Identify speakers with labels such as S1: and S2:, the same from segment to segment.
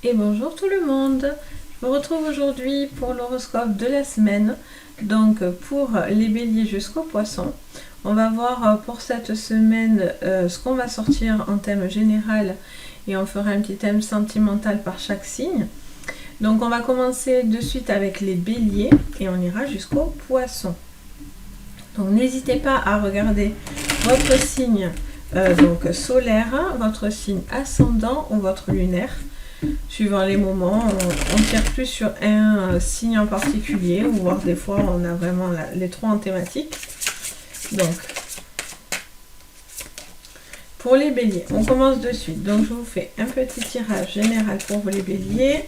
S1: Et bonjour tout le monde, je me retrouve aujourd'hui pour l'horoscope de la semaine, donc pour les béliers jusqu'aux poissons. On va voir pour cette semaine ce qu'on va sortir en thème général et on fera un petit thème sentimental par chaque signe. Donc on va commencer de suite avec les béliers et on ira jusqu'aux poissons. Donc n'hésitez pas à regarder votre signe donc solaire, votre signe ascendant ou votre lunaire. Suivant les moments, on tire plus sur un signe en particulier, ou voire des fois on a vraiment les trois en thématique. Donc, pour les béliers, on commence de suite. Donc je vous fais un petit tirage général pour vous les béliers,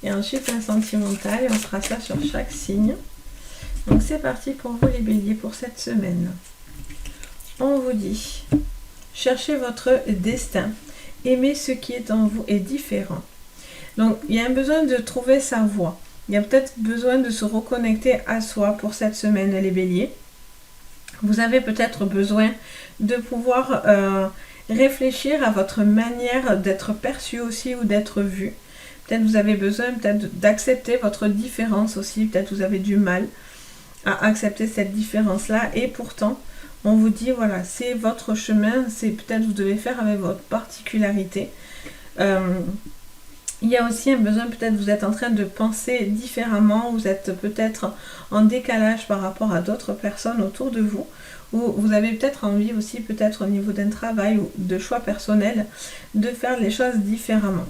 S1: et ensuite un sentimental, et on fera ça sur chaque signe. Donc c'est parti pour vous les béliers pour cette semaine. On vous dit, cherchez votre destin. Aimer ce qui est en vous est différent. Donc, il y a un besoin de trouver sa voie. Il y a peut-être besoin de se reconnecter à soi pour cette semaine, les béliers. Vous avez peut-être besoin de pouvoir réfléchir à votre manière d'être perçu aussi ou d'être vu. Peut-être vous avez besoin d'accepter votre différence aussi. Peut-être vous avez du mal à accepter cette différence-là. Et pourtant, on vous dit, voilà, c'est votre chemin, c'est peut-être vous devez faire avec votre particularité. Il y a aussi un besoin, peut-être vous êtes en train de penser différemment, vous êtes peut-être en décalage par rapport à d'autres personnes autour de vous, ou vous avez peut-être envie aussi, peut-être au niveau d'un travail ou de choix personnel, de faire les choses différemment.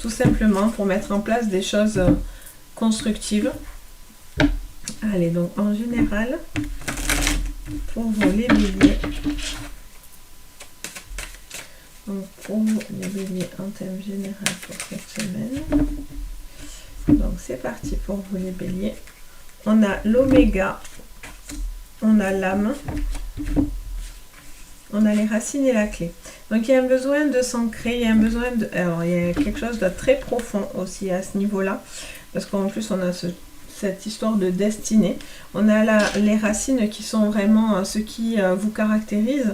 S1: Tout simplement pour mettre en place des choses constructives. Allez, donc en général, pour vous les béliers, donc pour vous les béliers en thème général pour cette semaine, donc c'est parti pour vous les béliers. On a l'oméga, on a l'âme, on a les racines et la clé. Donc il y a un besoin de s'ancrer, il y a un besoin de... Alors il y a quelque chose de très profond aussi à ce niveau-là, parce qu'en plus on a cette histoire de destinée. On a les racines qui sont vraiment ce qui vous caractérise.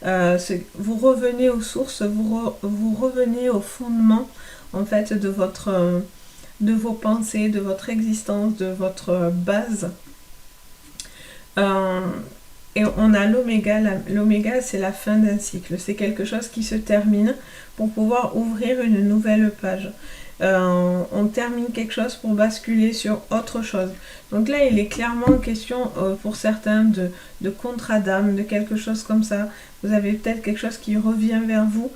S1: Vous revenez aux sources, vous revenez au fondement en fait de vos pensées, de votre existence, de votre base. Et on a l'oméga. L'oméga, c'est la fin d'un cycle. C'est quelque chose qui se termine pour pouvoir ouvrir une nouvelle page. On termine quelque chose pour basculer sur autre chose. Donc là, il est clairement question pour certains de contrat d'âme, de quelque chose comme ça. Vous avez peut-être quelque chose qui revient vers vous.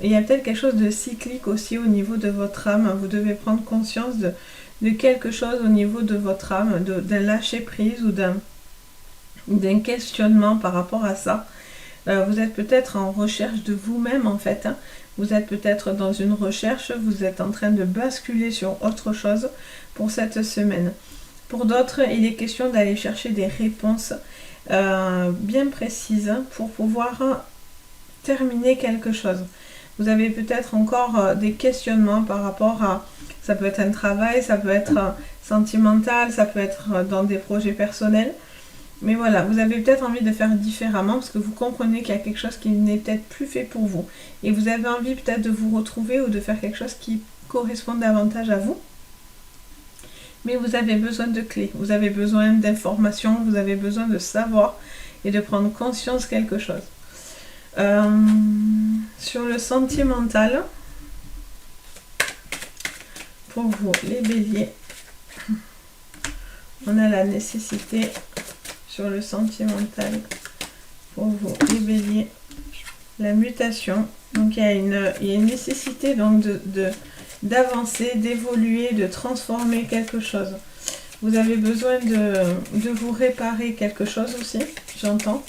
S1: Et il y a peut-être quelque chose de cyclique aussi au niveau de votre âme. Vous devez prendre conscience de quelque chose au niveau de votre âme, d'un lâcher-prise ou d'un questionnement par rapport à ça. Vous êtes peut-être en recherche de vous-même en fait. Vous êtes peut-être dans une recherche, vous êtes en train de basculer sur autre chose pour cette semaine. Pour d'autres, il est question d'aller chercher des réponses bien précises pour pouvoir terminer quelque chose. Vous avez peut-être encore des questionnements par rapport à... Ça peut être un travail, ça peut être sentimental, ça peut être dans des projets personnels. Mais voilà, vous avez peut-être envie de faire différemment parce que vous comprenez qu'il y a quelque chose qui n'est peut-être plus fait pour vous. Et vous avez envie peut-être de vous retrouver ou de faire quelque chose qui correspond davantage à vous. Mais vous avez besoin de clés, vous avez besoin d'informations, vous avez besoin de savoir et de prendre conscience de quelque chose. Sur le sentimental, pour vous les béliers, on a la nécessité... Sur le sentimental, pour vous les béliers, la mutation. Donc il y a une nécessité donc d'avancer, d'évoluer, de transformer quelque chose. Vous avez besoin de vous réparer quelque chose aussi, j'entends.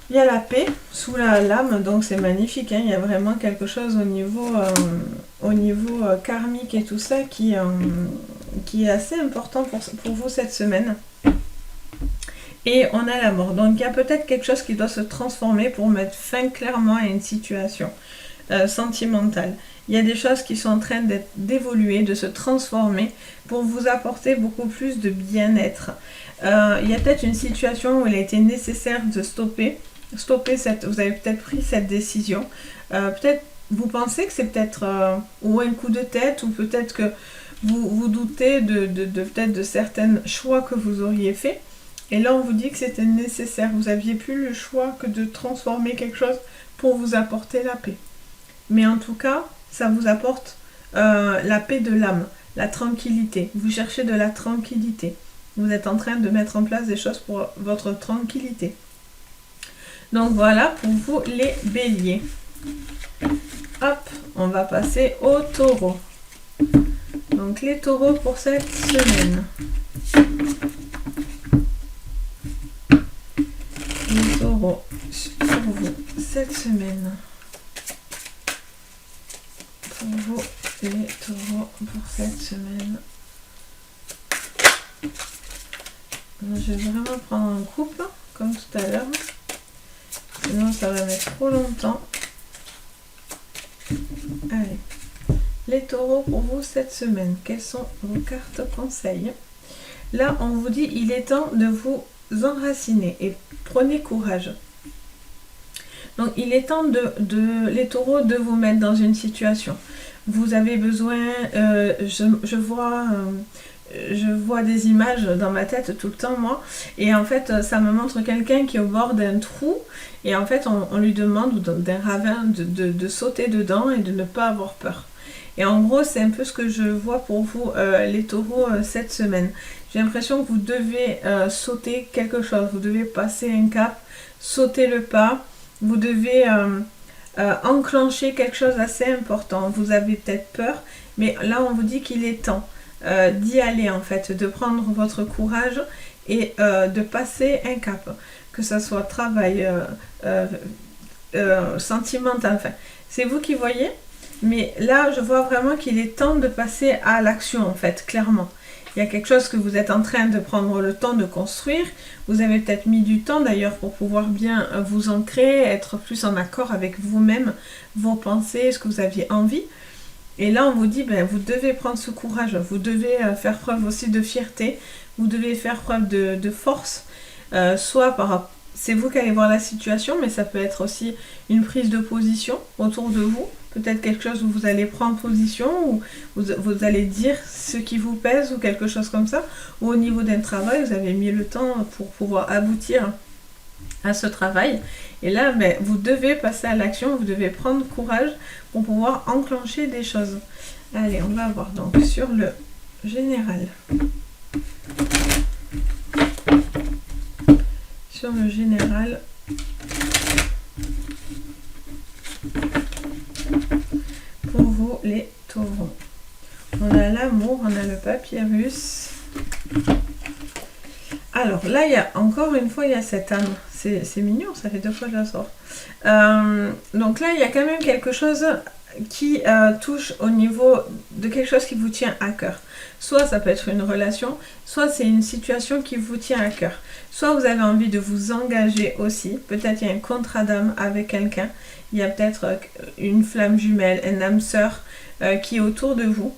S1: Il y a la paix sous la lame, donc c'est magnifique. Il y a vraiment quelque chose au niveau karmique et tout ça qui est assez important pour vous cette semaine. Et on a la mort. Donc il y a peut-être quelque chose qui doit se transformer pour mettre fin clairement à une situation sentimentale. Il y a des choses qui sont en train d'évoluer, de se transformer pour vous apporter beaucoup plus de bien-être. Il y a peut-être une situation où il a été nécessaire de stopper vous avez peut-être pris cette décision. Peut-être vous pensez que c'est peut-être ou un coup de tête, ou peut-être que vous doutez peut-être de certains choix que vous auriez fait. Et là, on vous dit que c'était nécessaire. Vous n'aviez plus le choix que de transformer quelque chose pour vous apporter la paix. Mais en tout cas, ça vous apporte la paix de l'âme, la tranquillité. Vous cherchez de la tranquillité. Vous êtes en train de mettre en place des choses pour votre tranquillité. Donc voilà pour vous les béliers. Hop, on va passer aux taureaux. Donc les taureaux pour cette semaine. Les taureaux pour vous cette semaine. Pour vous les taureaux pour cette semaine. Je vais vraiment prendre un couple comme tout à l'heure. Sinon ça va mettre trop longtemps. Allez. Les taureaux pour vous cette semaine. Quelles sont vos cartes conseils? Là, on vous dit il est temps de vous enraciner et prenez courage. Donc, il est temps les taureaux de vous mettre dans une situation. Vous avez besoin, je vois des images dans ma tête tout le temps, moi. Et en fait, ça me montre quelqu'un qui est au bord d'un trou. Et en fait, on lui demande, ou d'un ravin, de sauter dedans et de ne pas avoir peur. Et en gros, c'est un peu ce que je vois pour vous, les taureaux, cette semaine. J'ai l'impression que vous devez sauter quelque chose. Vous devez passer un cap, sauter le pas. Vous devez enclencher quelque chose d'assez important. Vous avez peut-être peur, mais là, on vous dit qu'il est temps d'y aller, en fait, de prendre votre courage et de passer un cap. Que ce soit travail, sentimental, enfin, c'est vous qui voyez. Mais là, je vois vraiment qu'il est temps de passer à l'action, en fait, clairement. Il y a quelque chose que vous êtes en train de prendre le temps de construire. Vous avez peut-être mis du temps, d'ailleurs, pour pouvoir bien vous ancrer, être plus en accord avec vous-même, vos pensées, ce que vous aviez envie. Et là, on vous dit, ben, vous devez prendre ce courage. Vous devez faire preuve aussi de fierté. Vous devez faire preuve de force. Soit c'est vous qui allez voir la situation, mais ça peut être aussi une prise de position autour de vous. Peut-être quelque chose où vous allez prendre position, ou vous allez dire ce qui vous pèse, ou quelque chose comme ça. Ou au niveau d'un travail, vous avez mis le temps pour pouvoir aboutir à ce travail. Et là, ben, vous devez passer à l'action, vous devez prendre courage pour pouvoir enclencher des choses. Allez, on va voir donc sur le général. Sur le général. Pour vous, les taureaux. On a l'amour, on a le papyrus. Alors là, il y a encore une fois, il y a cette âme. C'est mignon, ça fait 2 fois que je la sors. Donc là, il y a quand même quelque chose qui touche au niveau de quelque chose qui vous tient à cœur. Soit ça peut être une relation, soit c'est une situation qui vous tient à cœur. Soit vous avez envie de vous engager aussi. Peut-être il y a un contrat d'âme avec quelqu'un. Il y a peut-être une flamme jumelle, une âme sœur qui est autour de vous.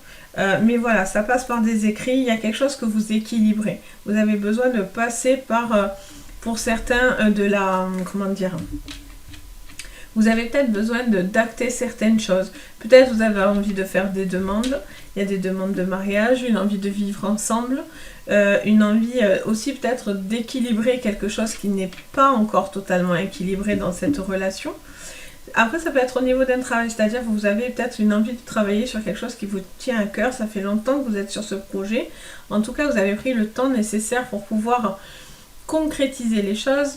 S1: Mais voilà, ça passe par des écrits. Il y a quelque chose que vous équilibrez. Vous avez besoin de passer par, pour certains, comment dire, vous avez peut-être besoin d'acter certaines choses. Peut-être vous avez envie de faire des demandes. Il y a des demandes de mariage, une envie de vivre ensemble, une envie aussi peut-être d'équilibrer quelque chose qui n'est pas encore totalement équilibré dans cette relation. Après, ça peut être au niveau d'un travail, c'est-à-dire que vous avez peut-être une envie de travailler sur quelque chose qui vous tient à cœur. Ça fait longtemps que vous êtes sur ce projet. En tout cas, vous avez pris le temps nécessaire pour pouvoir concrétiser les choses,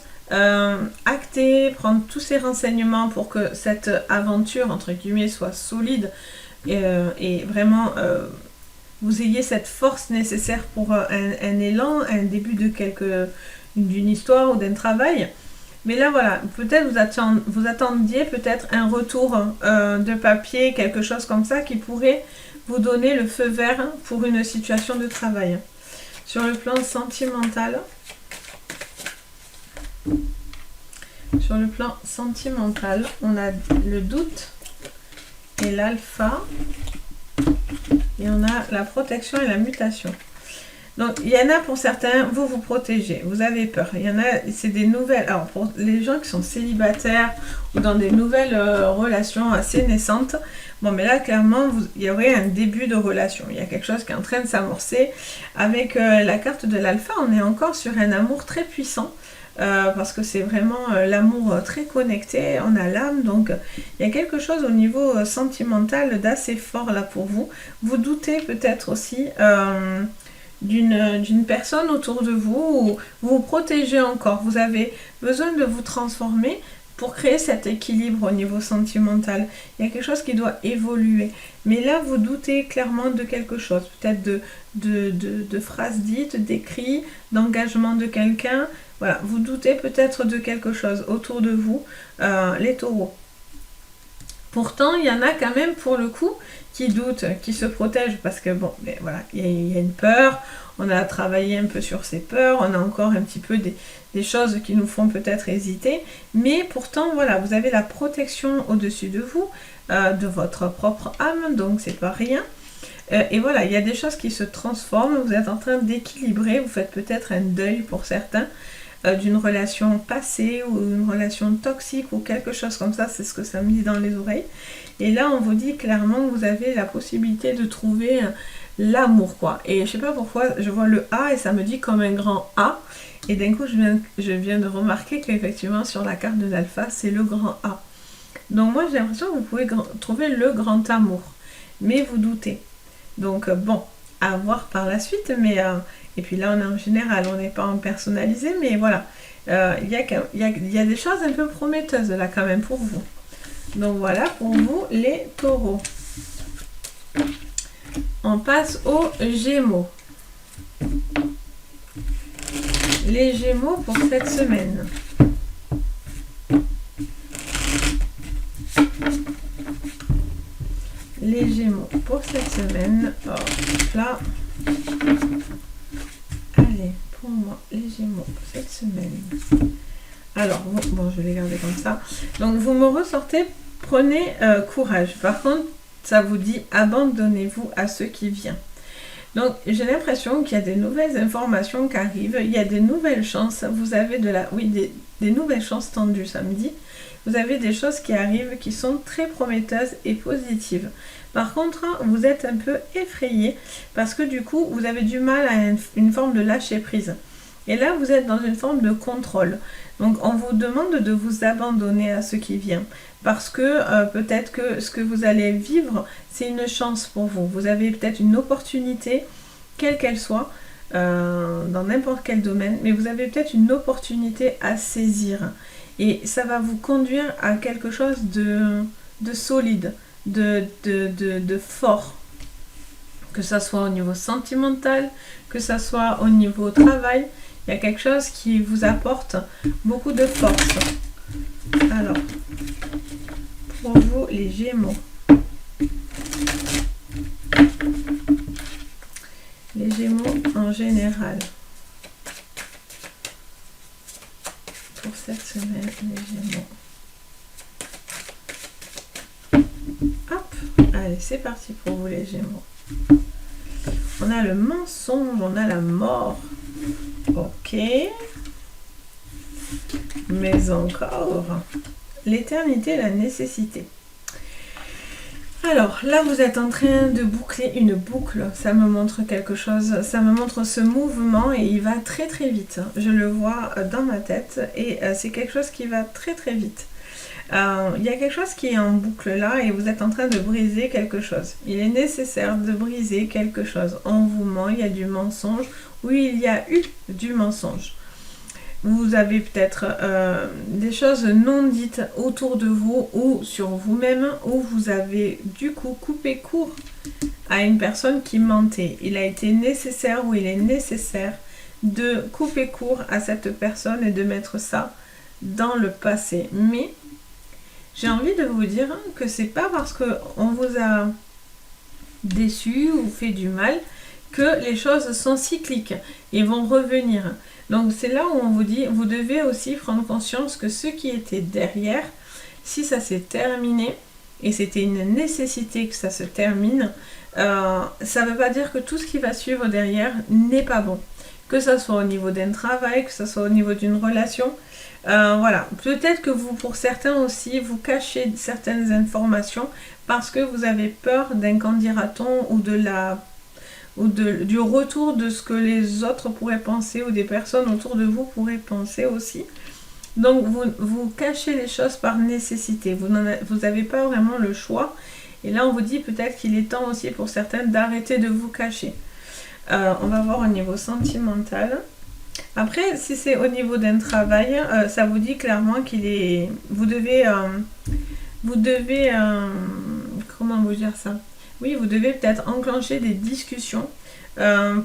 S1: acter, prendre tous ces renseignements pour que cette aventure, entre guillemets, soit solide et vraiment vous ayez cette force nécessaire pour un élan, un début d'une histoire ou d'un travail. Mais là, voilà, peut-être vous attendiez peut-être un retour de papier, quelque chose comme ça, qui pourrait vous donner le feu vert pour une situation de travail. Sur le plan sentimental, on a le doute et l'alpha, et on a la protection et la mutation. Donc, il y en a pour certains, vous vous protégez, vous avez peur. Il y en a, c'est des nouvelles. Alors, pour les gens qui sont célibataires ou dans des nouvelles relations assez naissantes, bon, mais là, clairement, il y aurait un début de relation. Il y a quelque chose qui est en train de s'amorcer. Avec la carte de l'alpha, on est encore sur un amour très puissant. Parce que c'est vraiment l'amour très connecté, on a l'âme, donc il y a quelque chose au niveau sentimental d'assez fort là pour vous. Vous doutez peut-être aussi d'une personne autour de vous, ou vous vous protégez encore, vous avez besoin de vous transformer pour créer cet équilibre au niveau sentimental. Il y a quelque chose qui doit évoluer. Mais là, vous doutez clairement de quelque chose, peut-être de phrases dites, d'écrits, d'engagement de quelqu'un. Voilà, vous doutez peut-être de quelque chose autour de vous, les taureaux. Pourtant, il y en a quand même pour le coup qui doutent, qui se protègent parce que bon, ben voilà, il y a une peur, on a travaillé un peu sur ces peurs, on a encore un petit peu des choses qui nous font peut-être hésiter, mais pourtant voilà, vous avez la protection au-dessus de vous, de votre propre âme, donc c'est pas rien. Et voilà, il y a des choses qui se transforment, vous êtes en train d'équilibrer, vous faites peut-être un deuil pour certains, d'une relation passée ou une relation toxique ou quelque chose comme ça, c'est ce que ça me dit dans les oreilles. Et là, on vous dit clairement que vous avez la possibilité de trouver l'amour, quoi. Et je sais pas pourquoi, je vois le A et ça me dit comme un grand A. Et d'un coup, je viens de remarquer qu'effectivement, sur la carte de l'alpha, c'est le grand A. Donc moi, j'ai l'impression que vous pouvez trouver le grand amour. Mais vous doutez. Donc bon, à voir par la suite, mais... et puis là, on est en général, on n'est pas en personnalisé, mais voilà. Il y a des choses un peu prometteuses là quand même pour vous. Donc voilà pour vous les taureaux. On passe aux Gémeaux. Les Gémeaux pour cette semaine. Les Gémeaux pour cette semaine. Hop là. Allez, pour moi, les Gémeaux cette semaine. Alors, bon, je vais les garder comme ça. Donc, vous me ressortez, prenez courage. Par contre, ça vous dit abandonnez-vous à ce qui vient. Donc, j'ai l'impression qu'il y a des nouvelles informations qui arrivent. Il y a des nouvelles chances. Vous avez des nouvelles chances tendues samedi. Vous avez des choses qui arrivent qui sont très prometteuses et positives. Par contre, vous êtes un peu effrayé parce que du coup, vous avez du mal à une forme de lâcher prise. Et là, vous êtes dans une forme de contrôle. Donc, on vous demande de vous abandonner à ce qui vient. Parce que peut-être que ce que vous allez vivre, c'est une chance pour vous. Vous avez peut-être une opportunité, quelle qu'elle soit, dans n'importe quel domaine. Mais vous avez peut-être une opportunité à saisir. Et ça va vous conduire à quelque chose de solide, de fort. Que ça soit au niveau sentimental, que ça soit au niveau travail. Il y a quelque chose qui vous apporte beaucoup de force. Alors, pour vous, les Gémeaux. Les Gémeaux en général. Pour cette semaine, les Gémeaux. Hop, allez, c'est parti pour vous, les Gémeaux. On a le mensonge, on a la mort. Ok. Mais encore, l'éternité et la nécessité. Alors, là, vous êtes en train de boucler une boucle. Ça me montre quelque chose. Ça me montre ce mouvement et il va très très vite. Je le vois dans ma tête et c'est quelque chose qui va très très vite. Il y a quelque chose qui est en boucle là et vous êtes en train de briser quelque chose. Il est nécessaire de briser quelque chose. On vous ment, il y a du mensonge. Oui, il y a eu du mensonge. Vous avez peut-être des choses non dites autour de vous ou sur vous-même où vous avez du coup coupé court à une personne qui mentait. Il a été nécessaire ou il est nécessaire de couper court à cette personne et de mettre ça dans le passé. Mais j'ai envie de vous dire que c'est pas parce qu'on vous a déçu ou fait du mal que les choses sont cycliques et vont revenir. Donc c'est là où on vous dit, vous devez aussi prendre conscience que ce qui était derrière, si ça s'est terminé, et c'était une nécessité que ça se termine, Ça ne veut pas dire que tout ce qui va suivre derrière n'est pas bon. Que ce soit au niveau d'un travail, que ce soit au niveau d'une relation. Voilà, peut-être que vous, pour certains aussi, vous cachez certaines informations parce que vous avez peur d'un qu'en dira-t-on ou du retour de ce que les autres pourraient penser ou des personnes autour de vous pourraient penser aussi. Donc vous cachez les choses par nécessité, vous n'avez pas vraiment le choix. Et là on vous dit peut-être qu'il est temps aussi pour certains d'arrêter de vous cacher. On va voir au niveau sentimental. Après, si c'est au niveau d'un travail, ça vous dit clairement vous devez, comment vous dire ça? Oui, vous devez peut-être enclencher des discussions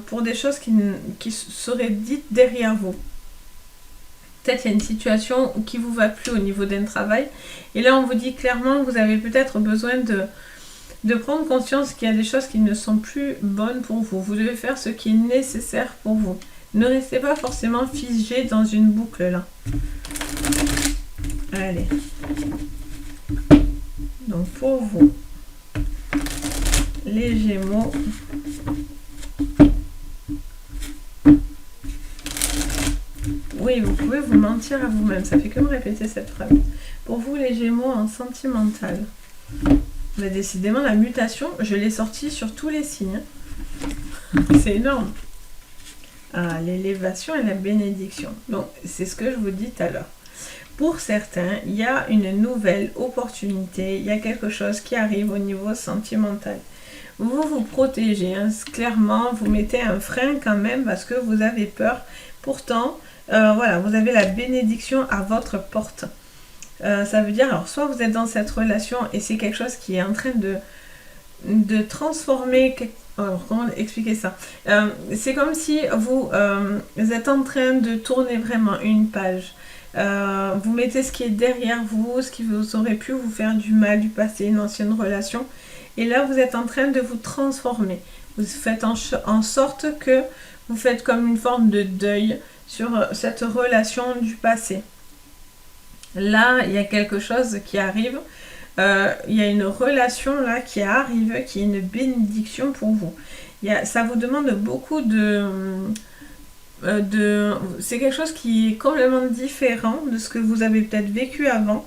S1: pour des choses qui seraient dites derrière vous. Peut-être il y a une situation qui vous va plus au niveau d'un travail. Et là, on vous dit clairement que vous avez peut-être besoin de prendre conscience qu'il y a des choses qui ne sont plus bonnes pour vous. Vous devez faire ce qui est nécessaire pour vous. Ne restez pas forcément figé dans une boucle là. Allez. Donc pour vous, les Gémeaux. Oui, vous pouvez vous mentir à vous-même. Ça fait que me répéter cette phrase. Pour vous, les Gémeaux en sentimental. Mais décidément, la mutation, je l'ai sortie sur tous les signes. C'est énorme. Ah, l'élévation et la bénédiction. Donc, c'est ce que je vous dis tout à l'heure. Pour certains, il y a une nouvelle opportunité. Il y a quelque chose qui arrive au niveau sentimental. Vous vous protégez. Hein. Clairement, vous mettez un frein quand même parce que vous avez peur. Pourtant, voilà, vous avez la bénédiction à votre porte. Ça veut dire, alors, soit vous êtes dans cette relation et c'est quelque chose qui est en train de transformer... Alors, comment expliquer ça? C'est comme si vous êtes en train de tourner vraiment une page. Vous mettez ce qui est derrière vous, ce qui vous aurait pu vous faire du mal du passé, une ancienne relation. Et là, vous êtes en train de vous transformer. Vous faites en sorte que vous faites comme une forme de deuil sur cette relation du passé. Là, il y a quelque chose qui arrive. Il y a une relation là qui arrive, qui est une bénédiction pour vous. Ça vous demande beaucoup c'est quelque chose qui est complètement différent de ce que vous avez peut-être vécu avant.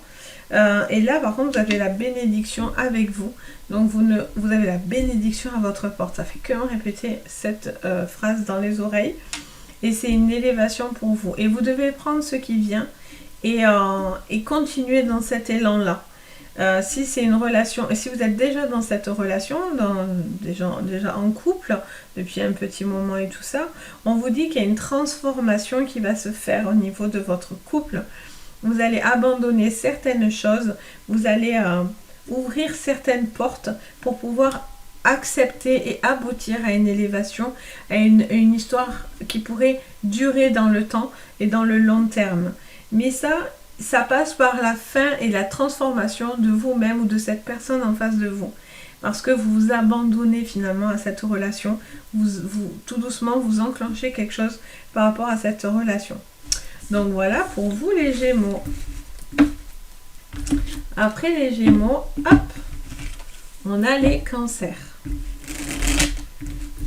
S1: Et là, par contre, vous avez la bénédiction avec vous. Donc, vous avez la bénédiction à votre porte. Ça fait que répéter cette phrase dans les oreilles. Et c'est une élévation pour vous. Et vous devez prendre ce qui vient et continuer dans cet élan-là. Si c'est une relation, et si vous êtes déjà dans cette relation, déjà en couple, depuis un petit moment et tout ça, on vous dit qu'il y a une transformation qui va se faire au niveau de votre couple. Vous allez abandonner certaines choses, vous allez ouvrir certaines portes pour pouvoir accepter et aboutir à une élévation, à une histoire qui pourrait durer dans le temps et dans le long terme. Mais ça passe par la fin et la transformation de vous-même ou de cette personne en face de vous. Parce que vous vous abandonnez finalement à cette relation. Tout doucement, vous enclenchez quelque chose par rapport à cette relation. Donc voilà pour vous les Gémeaux. Après les Gémeaux, hop, on a les Cancers.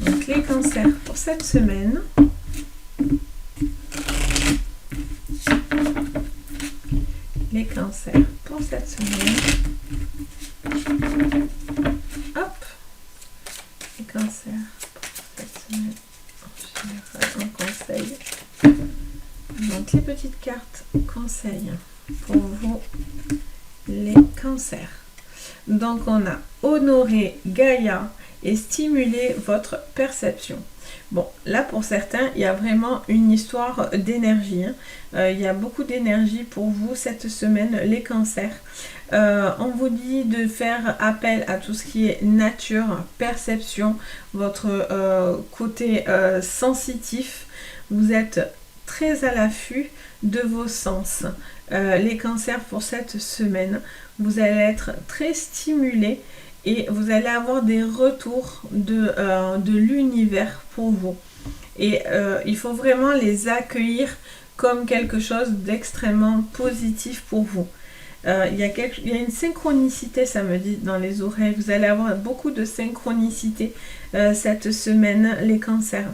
S1: Donc les Cancers pour cette semaine. Les Cancers pour cette semaine. Hop. Les Cancers pour cette semaine. En général, en conseil. Donc les petites cartes conseils pour vous, les Cancers. Donc on a honorer Gaïa et stimuler votre perception. Bon, là pour certains, il y a vraiment une histoire d'énergie. Il y a beaucoup d'énergie pour vous cette semaine, les Cancers. On vous dit de faire appel à tout ce qui est nature, perception, votre côté sensitif. Vous êtes très à l'affût de vos sens. Les Cancers pour cette semaine, vous allez être très stimulés et vous allez avoir des retours de l'univers pour vous. Et il faut vraiment les accueillir comme quelque chose d'extrêmement positif pour vous. Il y a une synchronicité, ça me dit, dans les oreilles. Vous allez avoir beaucoup de synchronicité cette semaine, les cancers.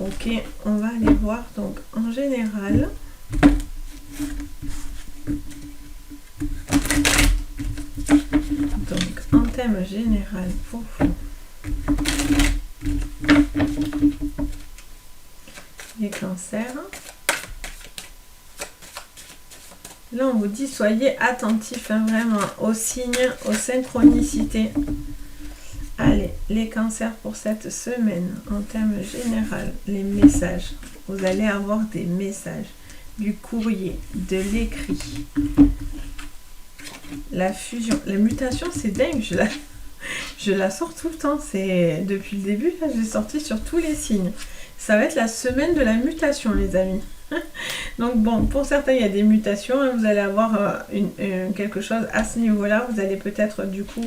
S1: Ok, on va aller voir donc en général. Donc en thème général pour vous, les cancers. Là, on vous dit, soyez attentifs vraiment aux signes, aux synchronicités. Allez, les cancers pour cette semaine, en thème général, les messages. Vous allez avoir des messages, du courrier, de l'écrit. La fusion, la mutation, c'est dingue, je la sors tout le temps. C'est depuis le début, là, j'ai sorti sur tous les signes. Ça va être la semaine de la mutation, les amis. Donc bon, pour certains, il y a des mutations. Hein, vous allez avoir quelque chose à ce niveau-là. Vous allez peut-être du coup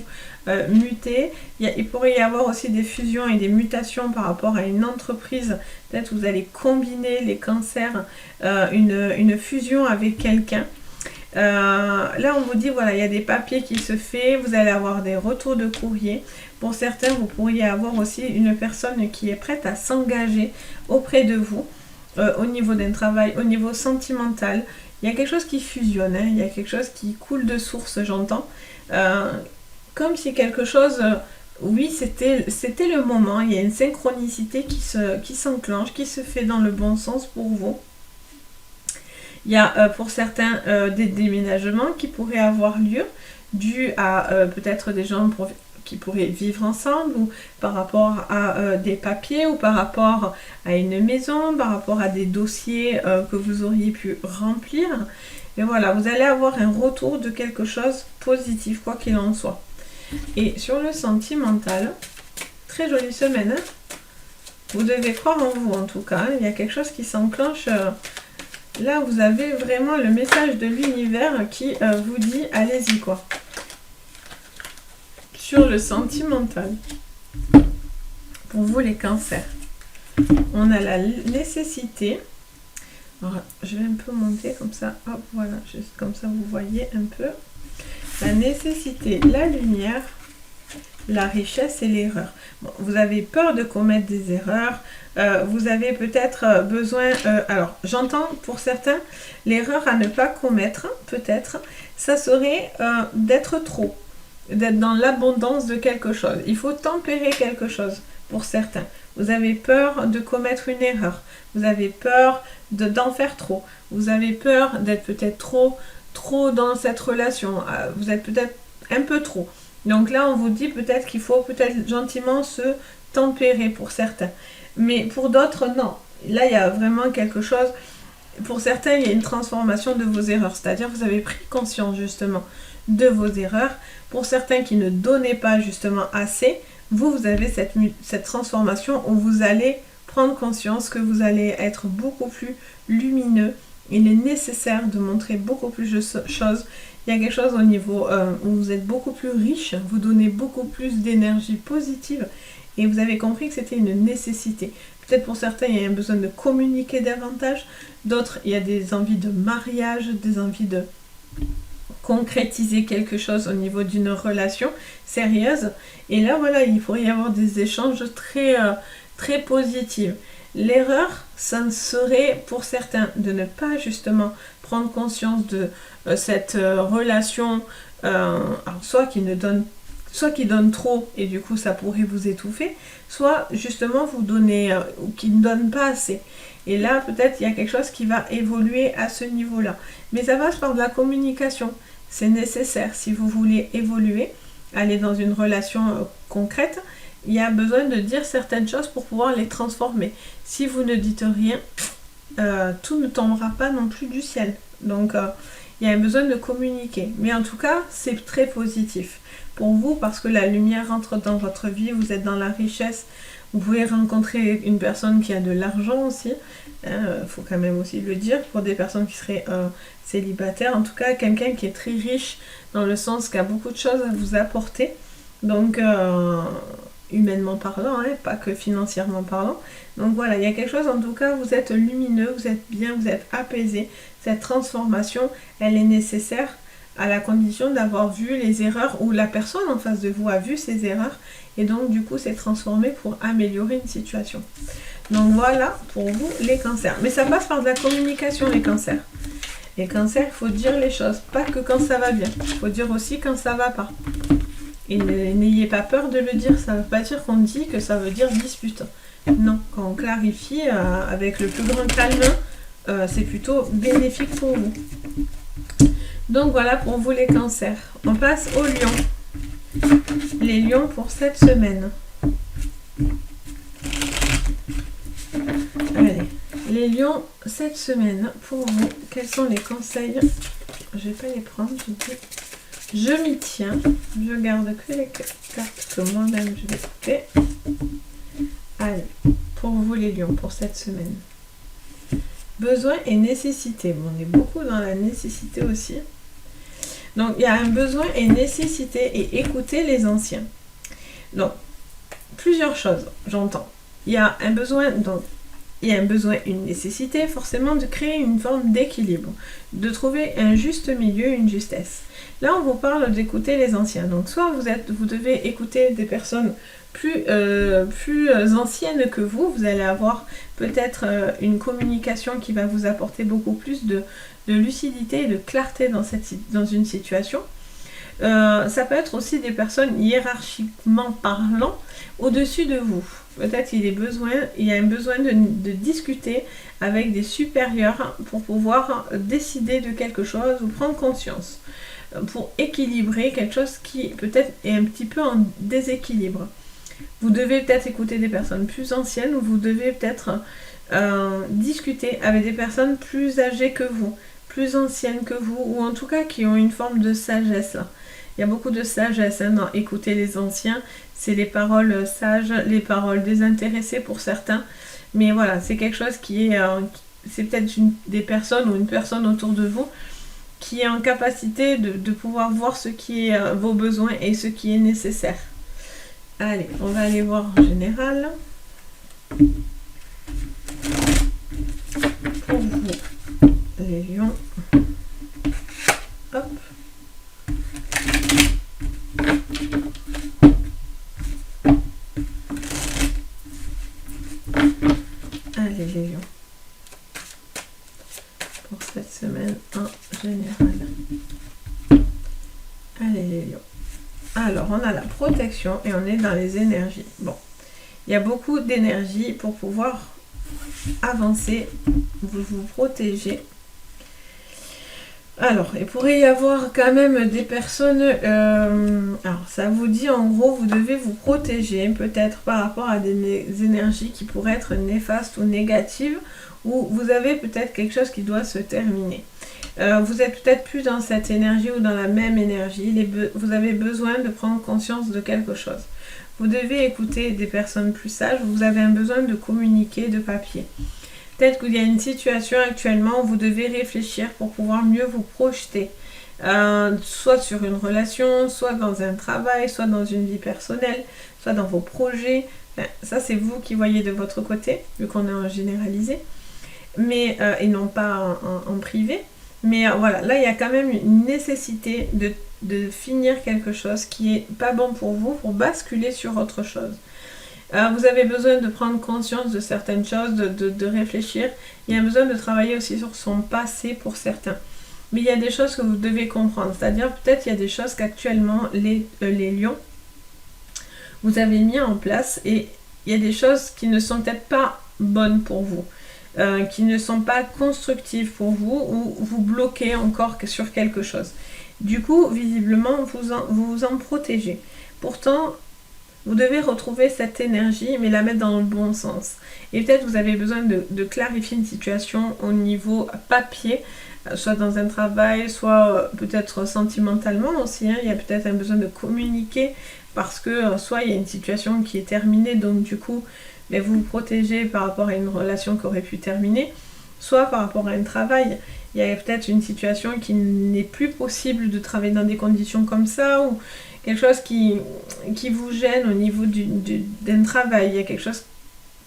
S1: muter. Il pourrait y avoir aussi des fusions et des mutations par rapport à une entreprise. Peut-être vous allez combiner les cancers, une fusion avec quelqu'un. Là, on vous dit, voilà, il y a des papiers qui se font. Vous allez avoir des retours de courrier. Pour certains, vous pourriez avoir aussi une personne qui est prête à s'engager auprès de vous. Au niveau d'un travail, au niveau sentimental, il y a quelque chose qui fusionne, hein, il y a quelque chose qui coule de source, j'entends. Comme si quelque chose, oui, c'était le moment, il y a une synchronicité qui s'enclenche, qui se fait dans le bon sens pour vous. Il y a pour certains des déménagements qui pourraient avoir lieu, dû à peut-être des gens qui pourraient vivre ensemble, ou par rapport à des papiers, ou par rapport à une maison, par rapport à des dossiers que vous auriez pu remplir. Et voilà, vous allez avoir un retour de quelque chose de positif, quoi qu'il en soit. Et sur le sentimental, très jolie semaine, hein, vous devez croire en vous en tout cas, hein, il y a quelque chose qui s'enclenche. Là, vous avez vraiment le message de l'univers qui vous dit allez-y quoi. Sur le sentimental, pour vous les cancers, on a la nécessité, alors, je vais un peu monter comme ça, hop voilà, juste comme ça vous voyez un peu, la nécessité, la lumière, la richesse et l'erreur. Bon, vous avez peur de commettre des erreurs, vous avez peut-être besoin, alors j'entends pour certains, l'erreur à ne pas commettre, peut-être, ça serait d'être trop. D'être dans l'abondance de quelque chose. Il faut tempérer quelque chose pour certains. Vous avez peur de commettre une erreur. Vous avez peur d'en faire trop. Vous avez peur d'être peut-être trop dans cette relation. Vous êtes peut-être un peu trop. Donc là, on vous dit peut-être qu'il faut peut-être gentiment se tempérer pour certains. Mais pour d'autres, non. Là, il y a vraiment quelque chose. Pour certains, il y a une transformation de vos erreurs. C'est-à-dire, vous avez pris conscience justement de vos erreurs. Pour certains qui ne donnaient pas justement assez, vous avez cette transformation où vous allez prendre conscience que vous allez être beaucoup plus lumineux. Il est nécessaire de montrer beaucoup plus de choses. Il y a quelque chose au niveau où vous êtes beaucoup plus riche, vous donnez beaucoup plus d'énergie positive et vous avez compris que c'était une nécessité. Peut-être pour certains, il y a un besoin de communiquer davantage. D'autres, il y a des envies de mariage, des envies de concrétiser quelque chose au niveau d'une relation sérieuse. Et là, voilà, il pourrait y avoir des échanges très positifs. L'erreur, ça ne serait pour certains de ne pas justement prendre conscience de cette relation, alors soit qui donne trop et du coup ça pourrait vous étouffer, soit justement vous donner ou qui ne donne pas assez. Et là, peut-être il y a quelque chose qui va évoluer à ce niveau-là. Mais ça passe par de la communication. C'est nécessaire si vous voulez évoluer, aller dans une relation concrète. Il y a besoin de dire certaines choses pour pouvoir les transformer. Si vous ne dites rien, tout ne tombera pas non plus du ciel. Donc, il y a besoin de communiquer. Mais en tout cas, c'est très positif pour vous parce que la lumière entre dans votre vie, vous êtes dans la richesse. Vous pouvez rencontrer une personne qui a de l'argent aussi. Faut quand même aussi le dire pour des personnes qui seraient célibataires. En tout cas, quelqu'un qui est très riche dans le sens qu'il a beaucoup de choses à vous apporter. Donc, humainement parlant, hein, pas que financièrement parlant. Donc voilà, il y a quelque chose, en tout cas, vous êtes lumineux, vous êtes bien, vous êtes apaisé. Cette transformation, elle est nécessaire à la condition d'avoir vu les erreurs ou la personne en face de vous a vu ces erreurs et donc du coup c'est transformé pour améliorer une situation. Donc voilà pour vous les cancers. Mais ça passe par de la communication les cancers. Les cancers, il faut dire les choses, pas que quand ça va bien. Il faut dire aussi quand ça va pas. Et n'ayez pas peur de le dire, ça ne veut pas dire qu'on dit que ça veut dire dispute. Non, quand on clarifie avec le plus grand calme, c'est plutôt bénéfique pour vous. Donc voilà pour vous les cancers. On passe aux lions. Les lions pour cette semaine. Allez, les lions cette semaine pour vous, quels sont les conseils? Je vais pas les prendre, je m'y tiens. Je garde que les cartes que moi-même je vais couper. Allez, pour vous les lions pour cette semaine. Besoin et nécessité. Bon, on est beaucoup dans la nécessité aussi. Donc, il y a un besoin et nécessité et écouter les anciens. Donc, plusieurs choses, j'entends. Il y a un besoin, donc, il y a un besoin, une nécessité, forcément, de créer une forme d'équilibre, de trouver un juste milieu, une justesse. Là, on vous parle d'écouter les anciens. Donc, soit vous devez écouter des personnes plus anciennes que vous. Vous allez avoir peut-être une communication qui va vous apporter beaucoup plus de lucidité et de clarté dans une situation. Ça peut être aussi des personnes hiérarchiquement parlant au-dessus de vous. Peut-être il y a un besoin de discuter avec des supérieurs pour pouvoir décider de quelque chose ou prendre conscience, pour équilibrer quelque chose qui peut-être est un petit peu en déséquilibre. Vous devez peut-être écouter des personnes plus anciennes ou vous devez peut-être discuter avec des personnes plus âgées que vous, plus anciennes que vous, ou en tout cas qui ont une forme de sagesse là. Il y a beaucoup de sagesse dans écouter les anciens, c'est les paroles sages, les paroles désintéressées pour certains, mais voilà, c'est quelque chose qui est, c'est peut-être des personnes ou une personne autour de vous qui est en capacité de pouvoir voir ce qui est vos besoins et ce qui est nécessaire. Allez, on va aller voir en général. Pour vous, les lions. Hop. Allez, les lions. Pour cette semaine en général. Allez, les lions. Alors, on a la protection et on est dans les énergies. Bon, il y a beaucoup d'énergie pour pouvoir avancer, vous protéger. Alors, il pourrait y avoir quand même des personnes... alors, ça vous dit, en gros, vous devez vous protéger, peut-être par rapport à des énergies qui pourraient être néfastes ou négatives, ou vous avez peut-être quelque chose qui doit se terminer. Vous êtes peut-être plus dans cette énergie ou dans la même énergie. Vous avez besoin de prendre conscience de quelque chose. Vous devez écouter des personnes plus sages. Vous avez un besoin de communiquer de papier. Peut-être qu'il y a une situation actuellement où vous devez réfléchir pour pouvoir mieux vous projeter. Soit sur une relation, soit dans un travail, soit dans une vie personnelle, soit dans vos projets. Enfin, ça, c'est vous qui voyez de votre côté, vu qu'on est en généralisé, mais, et non pas en privé. Mais voilà, là il y a quand même une nécessité de finir quelque chose qui est pas bon pour vous, pour basculer sur autre chose. Vous avez besoin de prendre conscience de certaines choses, de réfléchir. Il y a besoin de travailler aussi sur son passé pour certains. Mais il y a des choses que vous devez comprendre. C'est-à-dire peut-être il y a des choses qu'actuellement les lions, vous avez mis en place et il y a des choses qui ne sont peut-être pas bonnes pour vous. Qui ne sont pas constructives pour vous ou vous bloquez encore sur quelque chose. Du coup, visiblement, vous vous en protégez. Pourtant, vous devez retrouver cette énergie, mais la mettre dans le bon sens. Et peut-être vous avez besoin de clarifier une situation au niveau papier, soit dans un travail, soit peut-être sentimentalement aussi. Il y a peut-être un besoin de communiquer parce que soit il y a une situation qui est terminée, donc du coup, mais vous vous protégez par rapport à une relation qui aurait pu terminer, soit par rapport à un travail. Il y a peut-être une situation qui n'est plus possible de travailler dans des conditions comme ça, ou quelque chose qui vous gêne au niveau d'un travail. Il y a quelque chose,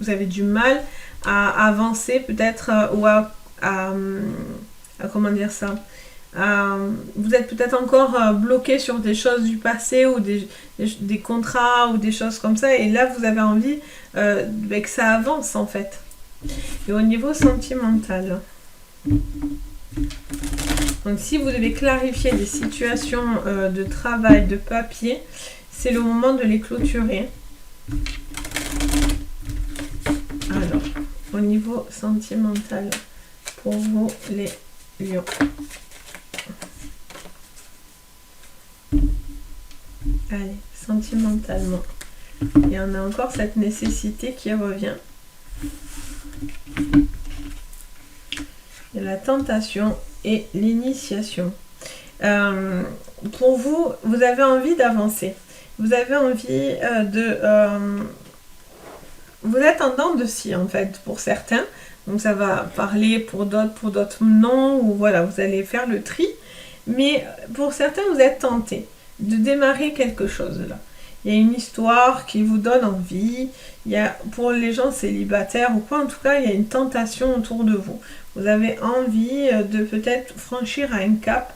S1: vous avez du mal à avancer peut-être, ou à comment dire ça, vous êtes peut-être encore bloqué sur des choses du passé ou des contrats ou des choses comme ça, et là vous avez envie que ça avance en fait. Et au niveau sentimental, donc si vous devez clarifier des situations de travail, de papier, c'est le moment de les clôturer. Alors, au niveau sentimental, pour vous les lions. Allez, sentimentalement, il y en a encore cette nécessité qui revient. Il y a la tentation et l'initiation. Pour vous, vous avez envie d'avancer. Vous avez envie vous êtes en dents de scie en fait pour certains. Donc ça va parler pour d'autres non. Ou voilà, vous allez faire le tri. Mais pour certains, vous êtes tentés de démarrer quelque chose là. Il y a une histoire qui vous donne envie. Il y a, pour les gens célibataires ou quoi, en tout cas, il y a une tentation autour de vous. Vous avez envie de peut-être franchir un cap,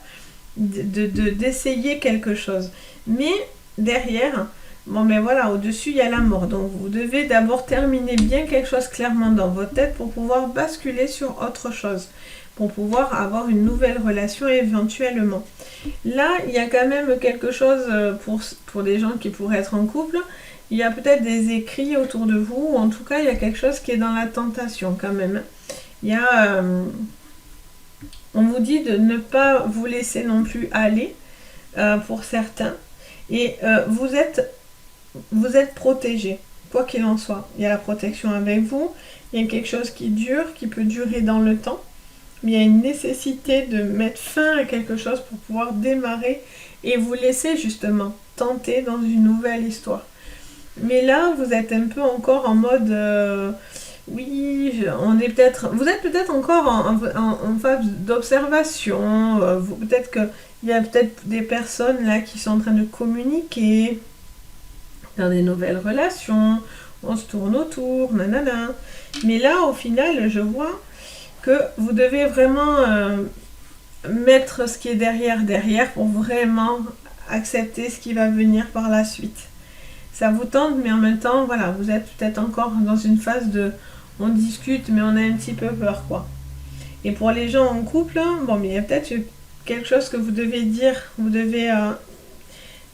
S1: d'essayer quelque chose. Mais derrière, bon mais voilà, au-dessus, il y a la mort. Donc vous devez d'abord terminer bien quelque chose clairement dans votre tête pour pouvoir basculer sur autre chose, pour pouvoir avoir une nouvelle relation éventuellement. Là, il y a quand même quelque chose pour les gens qui pourraient être en couple. Il y a peut-être des écrits autour de vous, ou en tout cas, il y a quelque chose qui est dans la tentation quand même. Il y a... on vous dit de ne pas vous laisser non plus aller pour certains. Et vous êtes protégé, quoi qu'il en soit. Il y a la protection avec vous, il y a quelque chose qui dure, qui peut durer dans le temps. Mais il y a une nécessité de mettre fin à quelque chose pour pouvoir démarrer et vous laisser justement tenter dans une nouvelle histoire. Mais là, vous êtes un peu encore en mode... oui, vous êtes peut-être encore en phase d'observation. Peut-être qu'il y a peut-être des personnes là qui sont en train de communiquer dans des nouvelles relations. On se tourne autour, nanana. Mais là, au final, je vois que vous devez vraiment mettre ce qui est derrière pour vraiment accepter ce qui va venir par la suite. Ça vous tente, mais en même temps, voilà, vous êtes peut-être encore dans une phase de on discute, mais on a un petit peu peur, quoi. Et pour les gens en couple, bon, mais il y a peut-être quelque chose que vous devez dire. Vous devez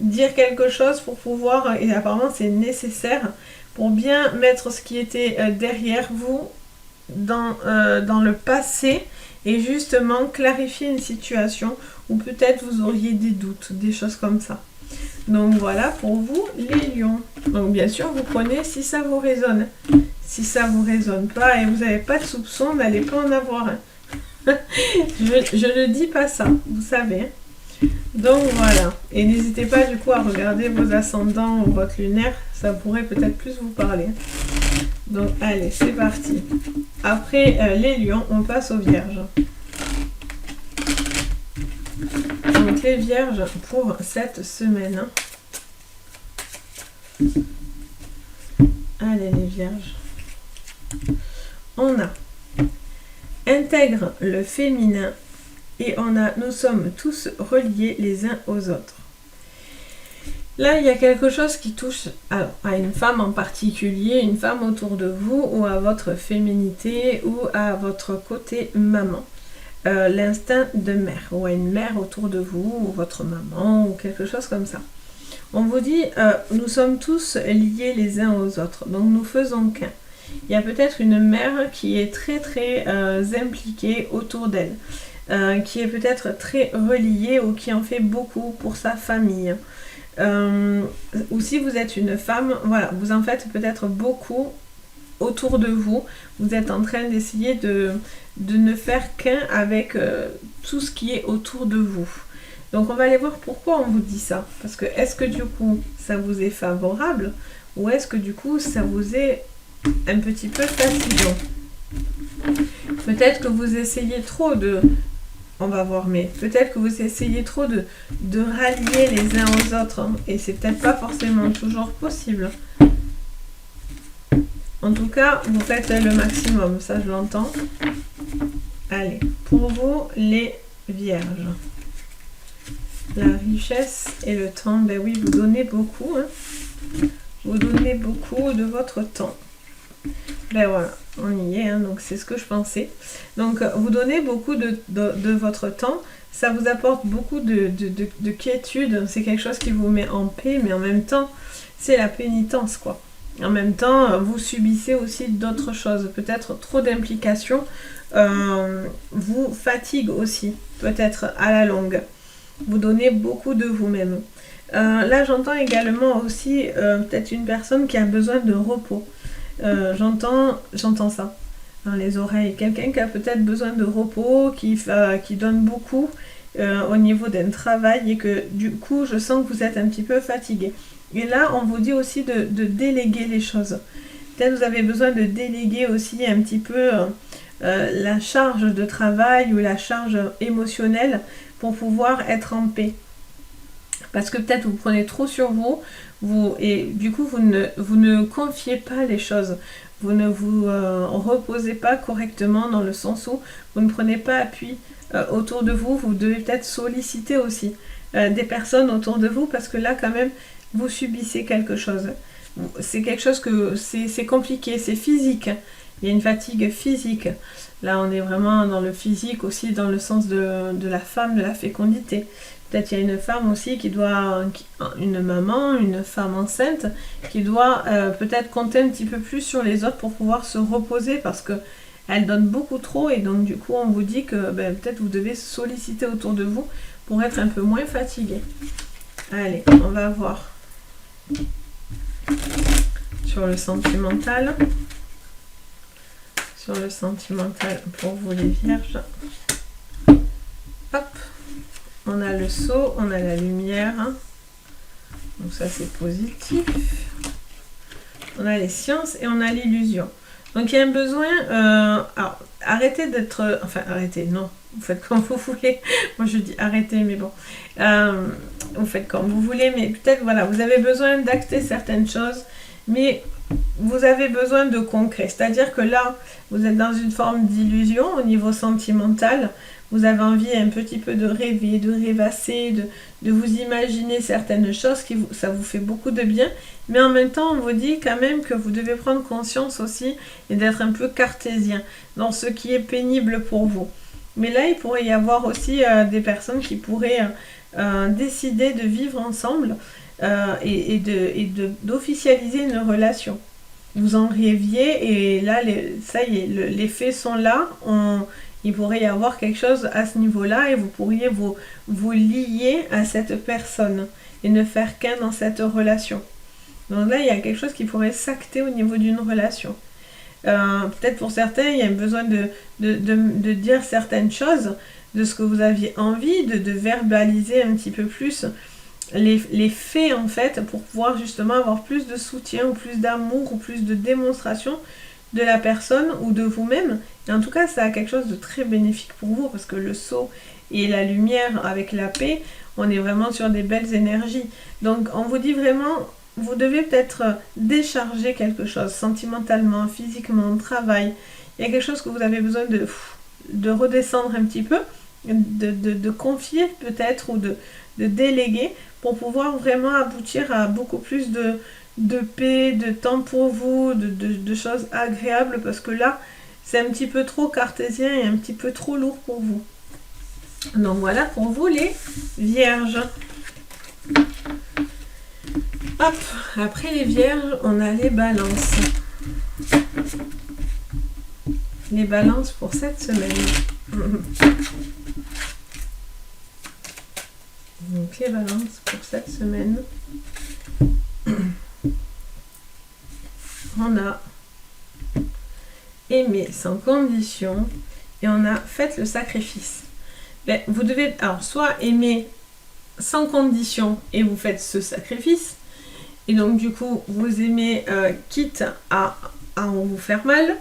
S1: dire quelque chose pour pouvoir, et apparemment c'est nécessaire, pour bien mettre ce qui était derrière vous dans le passé et justement clarifier une situation où peut-être vous auriez des doutes, des choses comme ça. Donc voilà pour vous les lions. Donc bien sûr vous prenez si ça vous résonne. Si ça vous résonne pas et vous n'avez pas de soupçon, n'allez pas en avoir un. je ne dis pas ça, vous savez. Donc voilà. Et n'hésitez pas du coup à regarder vos ascendants ou votre lunaire, ça pourrait peut-être plus vous parler. Donc allez, c'est parti. Après les lions, on passe aux vierges. Donc les vierges pour cette semaine. Allez les vierges. On a intègre le féminin et on a nous sommes tous reliés les uns aux autres. Là, il y a quelque chose qui touche à une femme en particulier, une femme autour de vous ou à votre féminité ou à votre côté maman. L'instinct de mère ou à une mère autour de vous ou votre maman ou quelque chose comme ça. On vous dit, nous sommes tous liés les uns aux autres, donc nous faisons qu'un. Il y a peut-être une mère qui est très très impliquée autour d'elle, qui est peut-être très reliée ou qui en fait beaucoup pour sa famille. Ou si vous êtes une femme, voilà, vous en faites peut-être beaucoup autour de vous. Vous êtes en train d'essayer de ne faire qu'un avec tout ce qui est autour de vous. Donc on va aller voir pourquoi on vous dit ça. Parce que est-ce que du coup ça vous est favorable ou est-ce que du coup ça vous est un petit peu fatigant. Peut-être que vous essayez trop de... On va voir, mais peut-être que vous essayez trop de rallier les uns aux autres. Hein, et c'est peut-être pas forcément toujours possible. En tout cas, vous faites le maximum. Ça, je l'entends. Allez, pour vous, les vierges. La richesse et le temps, ben oui, vous donnez beaucoup, hein. Vous donnez beaucoup de votre temps. Ben voilà, on y est, hein, donc c'est ce que je pensais. Donc vous donnez beaucoup de votre temps, ça vous apporte beaucoup de quiétude, c'est quelque chose qui vous met en paix, mais en même temps, c'est la pénitence, quoi. En même temps, vous subissez aussi d'autres choses, peut-être trop d'implications, vous fatigue aussi, peut-être à la longue. Vous donnez beaucoup de vous-même. Là, j'entends également aussi peut-être une personne qui a besoin de repos. J'entends ça dans les oreilles. Quelqu'un qui a peut-être besoin de repos, qui donne beaucoup au niveau d'un travail et que du coup, je sens que vous êtes un petit peu fatigué. Et là, on vous dit aussi de déléguer les choses. Peut-être vous avez besoin de déléguer aussi un petit peu la charge de travail ou la charge émotionnelle pour pouvoir être en paix. Parce que peut-être vous prenez trop sur vous et du coup vous ne confiez pas les choses. Vous ne vous reposez pas correctement dans le sens où vous ne prenez pas appui autour de vous. Vous devez peut-être solliciter aussi des personnes autour de vous parce que là quand même vous subissez quelque chose. C'est quelque chose que c'est compliqué, c'est physique. Il y a une fatigue physique. Là on est vraiment dans le physique aussi dans le sens de la femme, de la fécondité. Peut-être il y a une femme aussi une maman, une femme enceinte, qui doit peut-être compter un petit peu plus sur les autres pour pouvoir se reposer parce que elle donne beaucoup trop et donc du coup on vous dit que peut-être vous devez solliciter autour de vous pour être un peu moins fatigué. Allez, on va voir sur le sentimental. Sur le sentimental pour vous les vierges. Hop. On a le sceau, on a la lumière. Donc ça c'est positif. On a les sciences et on a l'illusion. Donc il y a un besoin... alors, arrêtez d'être... Enfin, arrêtez, non. Vous faites comme vous voulez. Moi je dis arrêtez, mais bon. Vous faites comme vous voulez, mais peut-être, voilà, vous avez besoin d'acter certaines choses, mais vous avez besoin de concret. C'est-à-dire que là, vous êtes dans une forme d'illusion au niveau sentimental. Vous avez envie un petit peu de rêver, de rêvasser, de vous imaginer certaines choses, ça vous fait beaucoup de bien. Mais en même temps, on vous dit quand même que vous devez prendre conscience aussi et d'être un peu cartésien dans ce qui est pénible pour vous. Mais là, il pourrait y avoir aussi des personnes qui pourraient décider de vivre ensemble et d'officialiser une relation. Vous en rêviez et là, ça y est, les faits sont là. Il pourrait y avoir quelque chose à ce niveau-là et vous pourriez vous lier à cette personne et ne faire qu'un dans cette relation. Donc là, il y a quelque chose qui pourrait s'acter au niveau d'une relation. Peut-être pour certains, il y a besoin de dire certaines choses, de ce que vous aviez envie, de verbaliser un petit peu plus les faits en fait, pour pouvoir justement avoir plus de soutien ou plus d'amour ou plus de démonstration de la personne ou de vous-même. Et en tout cas, ça a quelque chose de très bénéfique pour vous parce que le sceau et la lumière avec la paix, on est vraiment sur des belles énergies. Donc on vous dit vraiment, vous devez peut-être décharger quelque chose démentalement, physiquement, travail. Il y a quelque chose que vous avez besoin de redescendre un petit peu, de confier peut-être ou de déléguer pour pouvoir vraiment aboutir à beaucoup plus de paix, de temps pour vous, de choses agréables parce que là, c'est un petit peu trop cartésien et un petit peu trop lourd pour vous. Donc voilà pour vous les vierges. Hop, après les vierges, on a les balances. Les balances pour cette semaine. Donc les balances pour cette semaine. On a aimé sans condition et on a fait le sacrifice. Vous devez alors soit aimer sans condition et vous faites ce sacrifice et donc du coup vous aimez quitte à vous faire mal,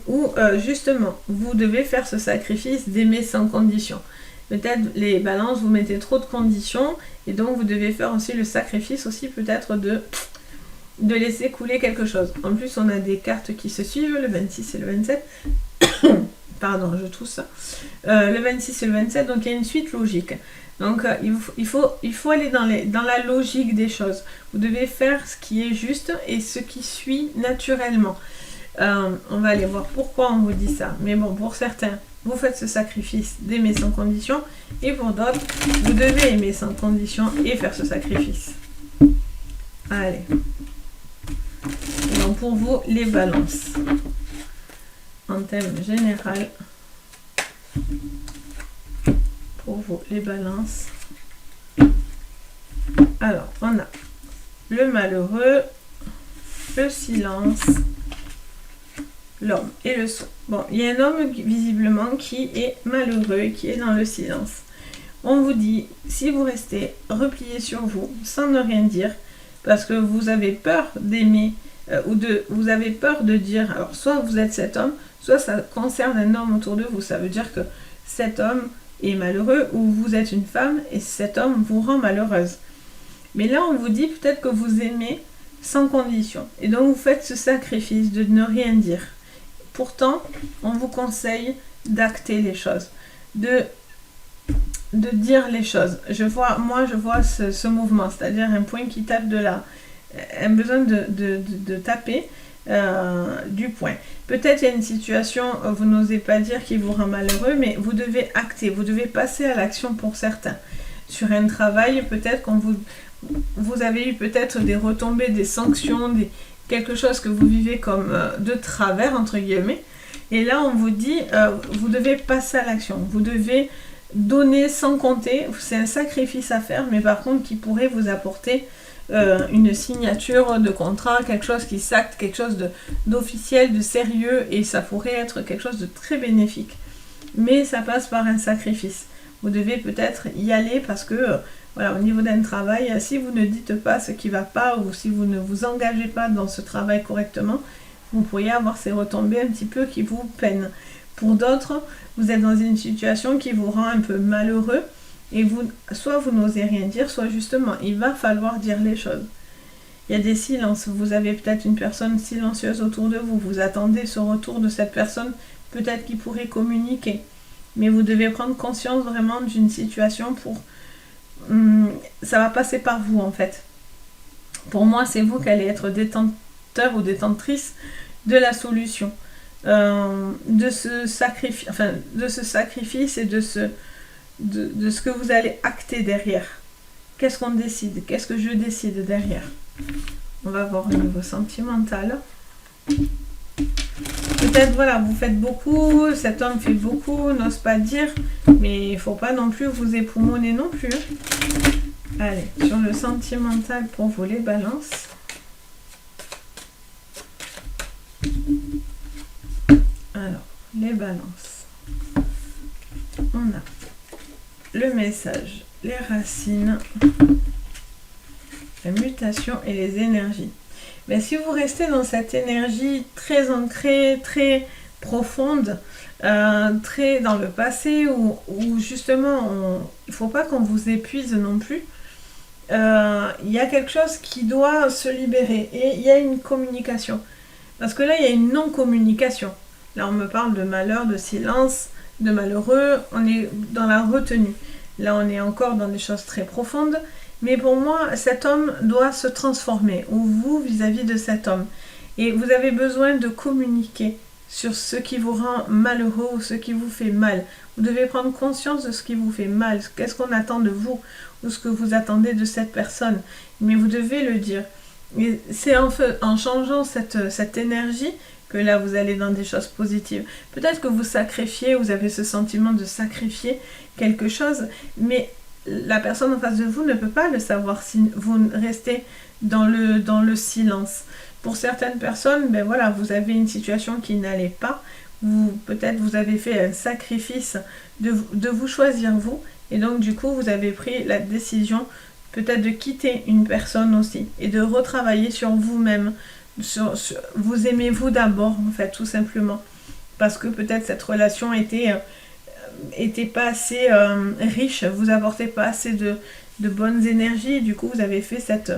S1: ou justement vous devez faire ce sacrifice d'aimer sans condition. Peut-être les balances vous mettez trop de conditions et donc vous devez faire aussi le sacrifice aussi peut-être de laisser couler quelque chose. En plus on a des cartes qui se suivent, le 26 et le 27. pardon, je tousse, le 26 et le 27, donc il y a une suite logique. Donc il faut aller dans la logique des choses. Vous devez faire ce qui est juste et ce qui suit naturellement. On va aller voir pourquoi on vous dit ça. Mais bon, pour certains, vous faites ce sacrifice d'aimer sans condition. Et pour d'autres, vous devez aimer sans condition et faire ce sacrifice. Allez. Donc pour vous, les balances. En thème général. Pour vous, les balances. Alors, on a le malheureux, le silence, l'homme et le son. Bon, il y a un homme visiblement qui est malheureux et qui est dans le silence. On vous dit, si vous restez replié sur vous, sans ne rien dire, parce que vous avez peur d'aimer, vous avez peur de dire, alors soit vous êtes cet homme, soit ça concerne un homme autour de vous, ça veut dire que cet homme est malheureux, ou vous êtes une femme et cet homme vous rend malheureuse. Mais là, on vous dit peut-être que vous aimez sans condition. Et donc, vous faites ce sacrifice de ne rien dire. Pourtant, on vous conseille d'acter les choses, de dire les choses. Moi, je vois ce mouvement, c'est-à-dire un point qui tape un besoin de taper du poing. Peut-être il y a une situation, vous n'osez pas dire qui vous rend malheureux, mais vous devez acter, vous devez passer à l'action pour certains. Sur un travail, peut-être qu'on vous avez eu peut-être des retombées, des sanctions, quelque chose que vous vivez comme de travers, entre guillemets. Et là, on vous dit, vous devez passer à l'action. Vous devez donner sans compter. C'est un sacrifice à faire, mais par contre, qui pourrait vous apporter une signature de contrat, quelque chose qui s'acte, quelque chose d'officiel, de sérieux, et ça pourrait être quelque chose de très bénéfique. Mais ça passe par un sacrifice. Vous devez peut-être y aller parce que, voilà, au niveau d'un travail, si vous ne dites pas ce qui ne va pas ou si vous ne vous engagez pas dans ce travail correctement, vous pourriez avoir ces retombées un petit peu qui vous peinent. Pour d'autres, vous êtes dans une situation qui vous rend un peu malheureux et soit vous n'osez rien dire, soit justement, il va falloir dire les choses. Il y a des silences. Vous avez peut-être une personne silencieuse autour de vous. Vous attendez ce retour de cette personne, peut-être qui pourrait communiquer. Mais vous devez prendre conscience vraiment d'une situation pour... ça va passer par vous, en fait. Pour moi, c'est vous qui allez être détenteur ou détentrice de la solution. De ce sacrifice et de ce que vous allez acter derrière. Qu'est-ce qu'on décide? Qu'est-ce que je décide derrière? On va voir au niveau sentimental. Peut-être, voilà, vous faites beaucoup, cet homme fait beaucoup, n'ose pas dire, mais il ne faut pas non plus vous époumoner non plus. Allez, sur le sentimental pour vous, les balances. Alors, les balances. On a le message, les racines, la mutation et les énergies. Mais si vous restez dans cette énergie très ancrée, très profonde, très dans le passé, où justement, il ne faut pas qu'on vous épuise non plus, il y a quelque chose qui doit se libérer et il y a une communication. Parce que là, il y a une non-communication. Là, on me parle de malheur, de silence, de malheureux, on est dans la retenue. Là, on est encore dans des choses très profondes. Mais pour moi, cet homme doit se transformer, ou vous vis-à-vis de cet homme. Et vous avez besoin de communiquer sur ce qui vous rend malheureux ou ce qui vous fait mal. Vous devez prendre conscience de ce qui vous fait mal, qu'est-ce qu'on attend de vous, ou ce que vous attendez de cette personne. Mais vous devez le dire. Et c'est en changeant cette énergie que là, vous allez dans des choses positives. Peut-être que vous sacrifiez, vous avez ce sentiment de sacrifier quelque chose, mais la personne en face de vous ne peut pas le savoir si vous restez dans le silence. Pour certaines personnes, ben voilà, vous avez une situation qui n'allait pas. Peut-être vous avez fait un sacrifice de vous choisir vous. Et donc du coup, vous avez pris la décision peut-être de quitter une personne aussi. Et de retravailler sur vous-même. Vous aimez vous d'abord, en fait, tout simplement. Parce que peut-être cette relation était pas assez riche, vous apportez pas assez de bonnes énergies, et du coup vous avez fait cette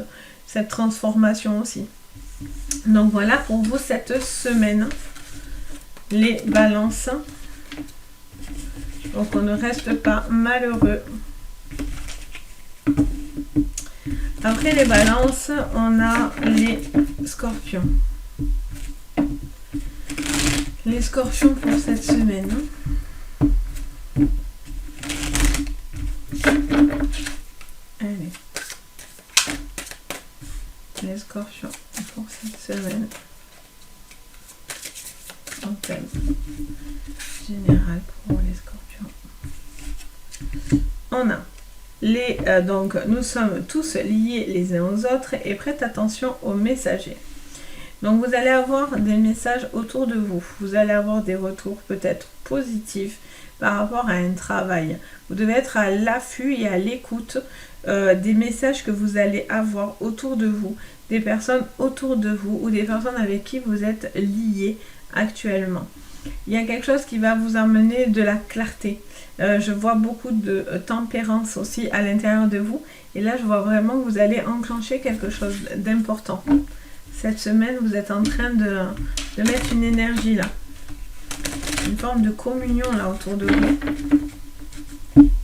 S1: transformation aussi. Donc voilà pour vous cette semaine, les balances. Donc on ne reste pas malheureux. Après les balances, on a les scorpions. Les scorpions pour cette semaine. Allez. Les scorpions pour cette semaine. En thème général pour les scorpions. On a les donc nous sommes tous liés les uns aux autres et prêtez attention aux messagers. Donc vous allez avoir des messages autour de vous. Vous allez avoir des retours peut-être positifs par rapport à un travail. Vous devez être à l'affût et à l'écoute des messages que vous allez avoir autour de vous, des personnes autour de vous ou des personnes avec qui vous êtes liés actuellement. Il y a quelque chose qui va vous amener de la clarté. Je vois beaucoup de tempérance aussi à l'intérieur de vous. Et là, je vois vraiment que vous allez enclencher quelque chose d'important. Cette semaine, vous êtes en train de mettre une énergie là. Une forme de communion là autour de vous.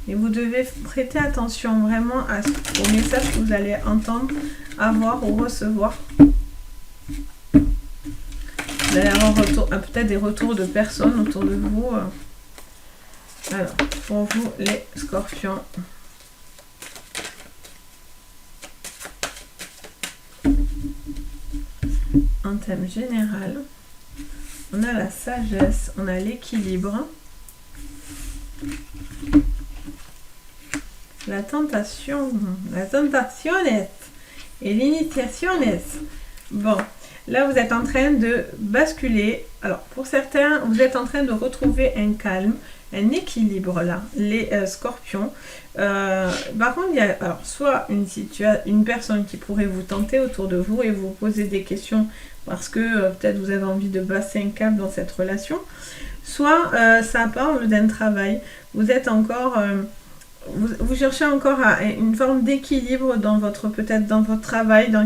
S1: Et vous devez prêter attention vraiment aux messages que vous allez entendre, avoir ou recevoir. Vous allez avoir peut-être des retours de personnes autour de vous. Alors, pour vous, les scorpions. En thème général, on a la sagesse, on a l'équilibre, la tentation et l'initiation. Bon, là vous êtes en train de basculer. Alors pour certains, vous êtes en train de retrouver un calme, un équilibre là, les scorpions. Par contre, il y a alors, soit une personne qui pourrait vous tenter autour de vous et vous poser des questions parce que peut-être vous avez envie de passer un cap dans cette relation, soit ça parle d'un travail. Vous êtes encore... vous cherchez encore une forme d'équilibre dans votre travail,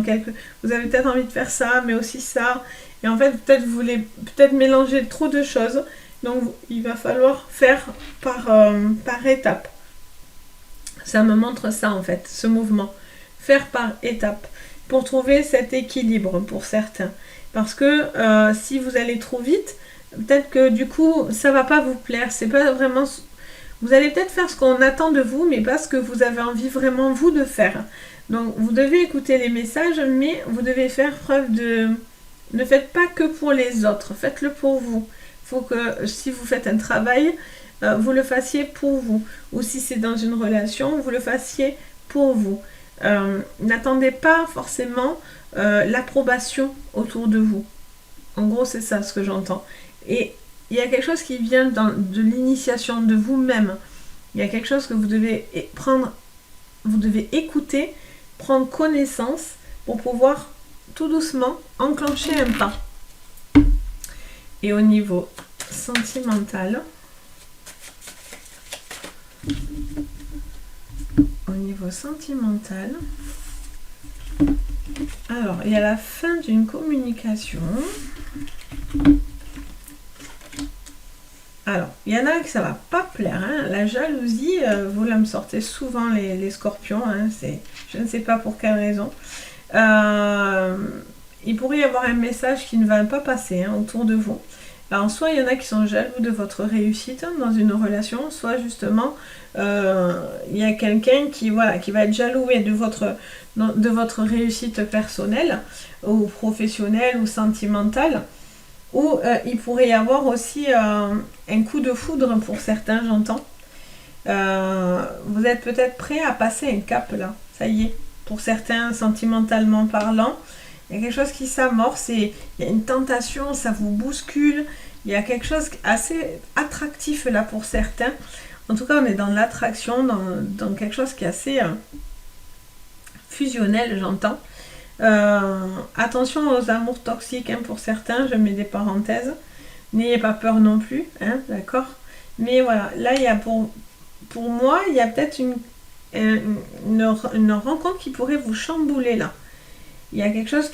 S1: vous avez peut-être envie de faire ça, mais aussi ça. Et en fait, peut-être vous voulez mélanger trop de choses. Donc, il va falloir faire par étapes. Ça me montre ça, en fait, ce mouvement. Faire par étapes pour trouver cet équilibre pour certains. Parce que si vous allez trop vite, peut-être que du coup, ça va pas vous plaire. C'est pas vraiment... Vous allez peut-être faire ce qu'on attend de vous, mais pas ce que vous avez envie vraiment, vous, de faire. Donc, vous devez écouter les messages, mais vous devez faire preuve de... Ne faites pas que pour les autres, faites-le pour vous. Il faut que, si vous faites un travail, vous le fassiez pour vous. Ou si c'est dans une relation, vous le fassiez pour vous. N'attendez pas forcément l'approbation autour de vous. En gros, c'est ça ce que j'entends. Et il y a quelque chose qui vient de l'initiation de vous-même. Il y a quelque chose que vous devez prendre, vous devez écouter, prendre connaissance pour pouvoir tout doucement enclencher un pas. Et au niveau sentimental, alors il y a la fin d'une communication. Alors, il y en a que ça va pas plaire, hein. La jalousie, vous là me sortez souvent les scorpions, hein. Je ne sais pas pour quelle raison. Il pourrait y avoir un message qui ne va pas passer, hein, autour de vous. Alors, soit il y en a qui sont jaloux de votre réussite dans une relation, soit justement, il y a quelqu'un qui va être jaloux de votre réussite personnelle, ou professionnelle, ou sentimentale. Ou il pourrait y avoir aussi un coup de foudre pour certains, j'entends. Vous êtes peut-être prêt à passer un cap là, ça y est. Pour certains, sentimentalement parlant, il y a quelque chose qui s'amorce et il y a une tentation, ça vous bouscule. Il y a quelque chose assez attractif là pour certains. En tout cas, on est dans l'attraction, dans quelque chose qui est assez fusionnel, j'entends. Attention aux amours toxiques, hein, pour certains, je mets des parenthèses. N'ayez pas peur non plus, hein, d'accord. Mais voilà, là, il y a pour moi, il y a peut-être une rencontre qui pourrait vous chambouler là. Il y a quelque chose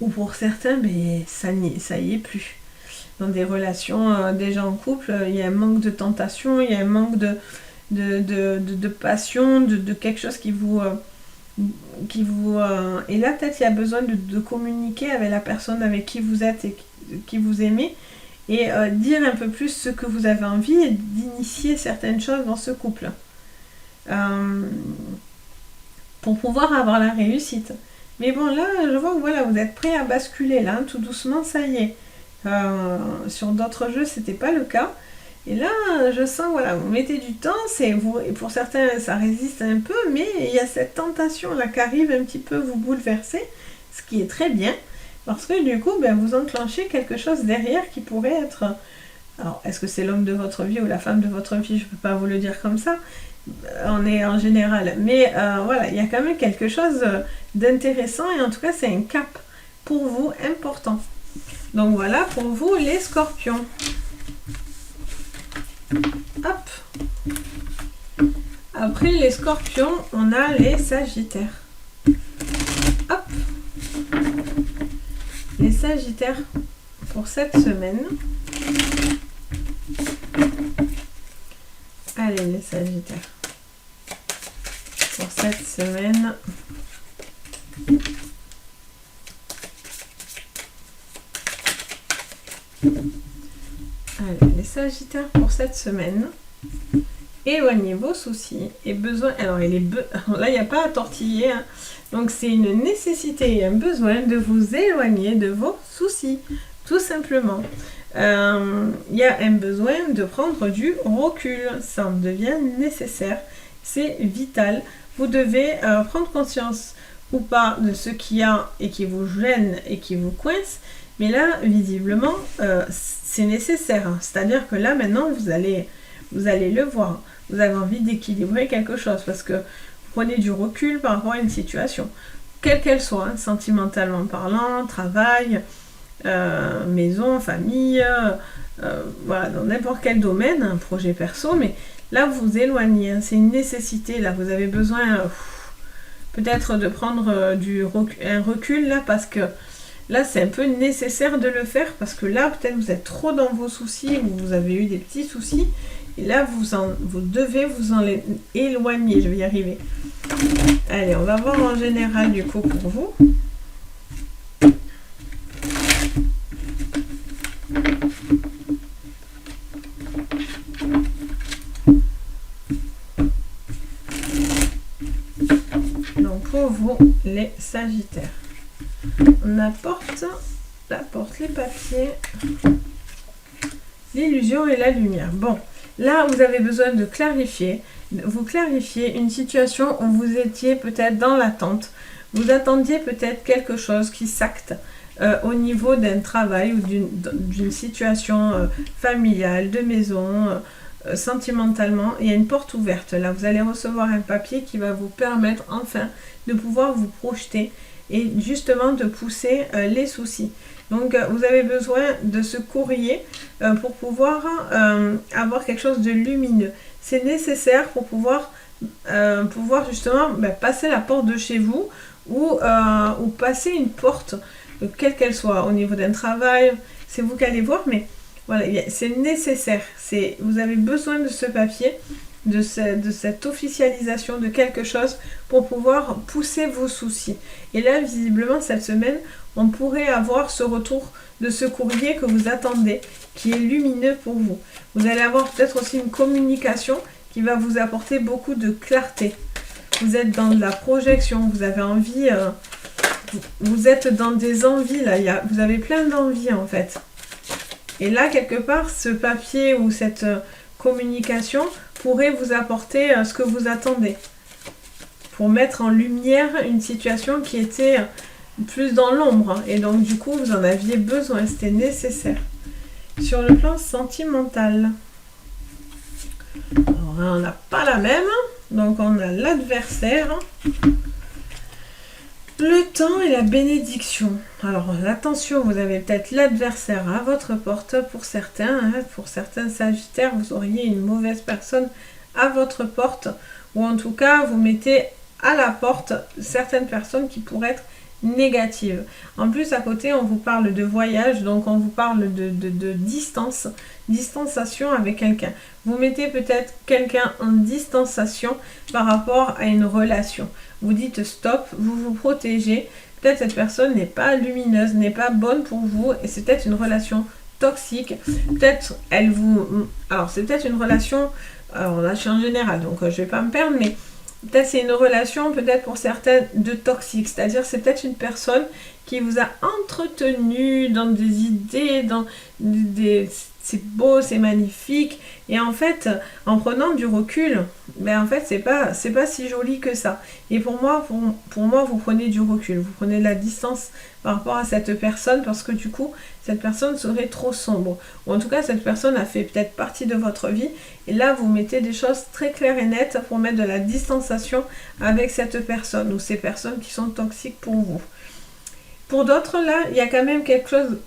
S1: ou pour certains, mais ça y est plus. dans des relations déjà en couple, il y a un manque de tentation, il y a un manque de passion, de quelque chose qui vous... et là, peut-être il y a besoin de communiquer avec la personne avec qui vous êtes et qui vous aimez, et dire un peu plus ce que vous avez envie et d'initier certaines choses dans ce couple. Pour pouvoir avoir la réussite. Mais bon, là, je vois que voilà, vous êtes prêt à basculer, là, hein, tout doucement, ça y est. Sur d'autres jeux, c'était pas le cas. Et là, je sens, voilà, vous mettez du temps, et pour certains, ça résiste un peu, mais il y a cette tentation-là qui arrive un petit peu vous bouleverser, ce qui est très bien, parce que du coup, ben, vous enclenchez quelque chose derrière qui pourrait être... Alors, est-ce que c'est l'homme de votre vie ou la femme de votre vie? Je ne peux pas vous le dire comme ça, on est en général. Mais voilà, il y a quand même quelque chose d'intéressant, et en tout cas, c'est un cap pour vous important. Donc voilà, pour vous, les scorpions. Hop. Après les scorpions, on a les sagittaires. Hop. Les sagittaires pour cette semaine. Allez, les sagittaires. Pour cette semaine. Allez, les sagittaires pour cette semaine. Éloignez vos soucis et besoins. Alors, là, il n'y a pas à tortiller. Hein. Donc, c'est une nécessité et un besoin de vous éloigner de vos soucis. Tout simplement. Il y a un besoin de prendre du recul. Ça en devient nécessaire. C'est vital. Vous devez prendre conscience ou pas de ce qu'il y a et qui vous gêne et qui vous coince. Mais là, visiblement, c'est nécessaire. Hein. C'est-à-dire que là, maintenant, vous allez le voir. Vous avez envie d'équilibrer quelque chose parce que vous prenez du recul par rapport à une situation, quelle qu'elle soit, hein, sentimentalement parlant, travail, maison, famille, voilà, dans n'importe quel domaine, un projet perso, mais là vous vous éloignez, hein, c'est une nécessité, là vous avez besoin peut-être de prendre un recul là, parce que là c'est un peu nécessaire de le faire, parce que là peut-être vous êtes trop dans vos soucis, ou vous avez eu des petits soucis, et là vous devez vous en éloigner, je vais y arriver. Allez, on va voir en général du coup pour vous. Donc pour vous, les sagittaires, on apporte les papiers, l'illusion et la lumière. Bon, là vous avez besoin de clarifier, vous clarifiez une situation où vous étiez peut-être dans l'attente, vous attendiez peut-être quelque chose qui s'acte au niveau d'un travail ou d'une situation familiale, de maison, sentimentalement. Il y a une porte ouverte, là vous allez recevoir un papier qui va vous permettre enfin de pouvoir vous projeter et justement de pousser les soucis. Donc vous avez besoin de ce courrier pour pouvoir avoir quelque chose de lumineux. C'est nécessaire pour pouvoir justement passer la porte de chez vous ou passer une porte, quelle qu'elle soit, au niveau d'un travail, c'est vous qui allez voir, mais voilà, c'est nécessaire. Vous avez besoin de ce papier, de cette officialisation de quelque chose pour pouvoir pousser vos soucis. Et là, visiblement, cette semaine, on pourrait avoir ce retour de ce courrier que vous attendez, qui est lumineux pour vous. Vous allez avoir peut-être aussi une communication qui va vous apporter beaucoup de clarté. Vous êtes dans de la projection, vous avez envie, vous êtes dans des envies, là, vous avez plein d'envies en fait. Et là, quelque part, ce papier ou cette communication pourrait vous apporter ce que vous attendez. Pour mettre en lumière une situation qui était plus dans l'ombre. Et donc, du coup, vous en aviez besoin, c'était nécessaire. Sur le plan sentimental, alors, on n'a pas la même. Donc, on a l'adversaire, le temps et la bénédiction. Alors, attention, vous avez peut-être l'adversaire à votre porte pour certains. Hein, pour certains sagittaires, vous auriez une mauvaise personne à votre porte. Ou en tout cas, vous mettez à la porte certaines personnes qui pourraient être négative. En plus, à côté, on vous parle de voyage, donc on vous parle de distance, distanciation avec quelqu'un. Vous mettez peut-être quelqu'un en distanciation par rapport à une relation. Vous dites stop, vous vous protégez. Peut-être cette personne n'est pas lumineuse, n'est pas bonne pour vous, et c'est peut-être une relation toxique. Peut-être elle vous... Alors, c'est peut-être une relation... Alors, on a en général, donc je vais pas me perdre, mais peut-être c'est une relation, peut-être pour certaines, de toxique. C'est-à-dire c'est peut-être une personne qui vous a entretenu dans des idées, dans des... C'est beau, c'est magnifique. Et en fait, en prenant du recul, ben en fait, c'est pas si joli que ça. Et pour moi, vous prenez du recul. Vous prenez de la distance par rapport à cette personne parce que du coup, cette personne serait trop sombre. Ou en tout cas, cette personne a fait peut-être partie de votre vie. Et là, vous mettez des choses très claires et nettes pour mettre de la distanciation avec cette personne ou ces personnes qui sont toxiques pour vous. Pour d'autres, là, il y a quand même quelque chose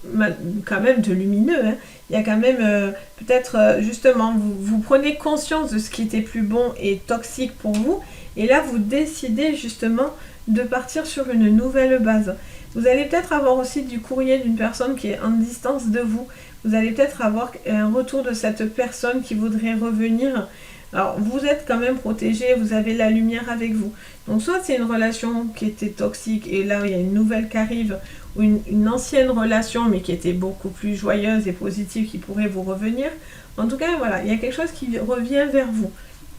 S1: quand même de lumineux. Hein. Il y a quand même, peut-être, justement, vous prenez conscience de ce qui était plus bon et toxique pour vous. Et là, vous décidez, justement, de partir sur une nouvelle base. Vous allez peut-être avoir aussi du courrier d'une personne qui est en distance de vous. Vous allez peut-être avoir un retour de cette personne qui voudrait revenir. Alors, vous êtes quand même protégé, vous avez la lumière avec vous. Donc, soit c'est une relation qui était toxique et là, il y a une nouvelle qui arrive, ou une ancienne relation, mais qui était beaucoup plus joyeuse et positive, qui pourrait vous revenir. En tout cas, voilà, il y a quelque chose qui revient vers vous,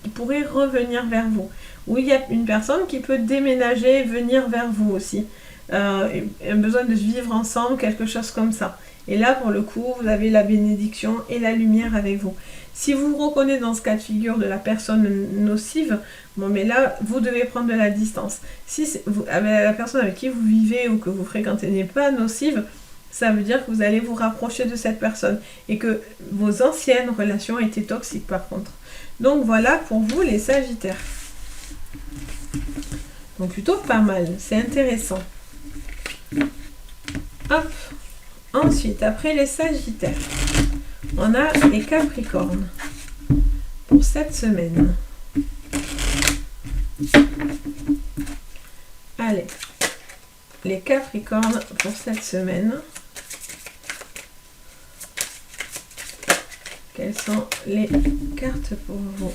S1: qui pourrait revenir vers vous. Ou il y a une personne qui peut déménager, venir vers vous aussi. Un besoin de vivre ensemble, quelque chose comme ça. Et là, pour le coup, vous avez la bénédiction et la lumière avec vous. Si vous vous reconnaissez dans ce cas de figure de la personne nocive, bon, mais là, vous devez prendre de la distance. Si la personne avec qui vous vivez ou que vous fréquentez n'est pas nocive, ça veut dire que vous allez vous rapprocher de cette personne et que vos anciennes relations étaient toxiques par contre. Donc voilà pour vous les Sagittaires. Donc plutôt pas mal, c'est intéressant. Hop. Ensuite, après les Sagittaires, on a les Capricornes pour cette semaine. Allez, les Capricornes pour cette semaine. Quelles sont les cartes pour vous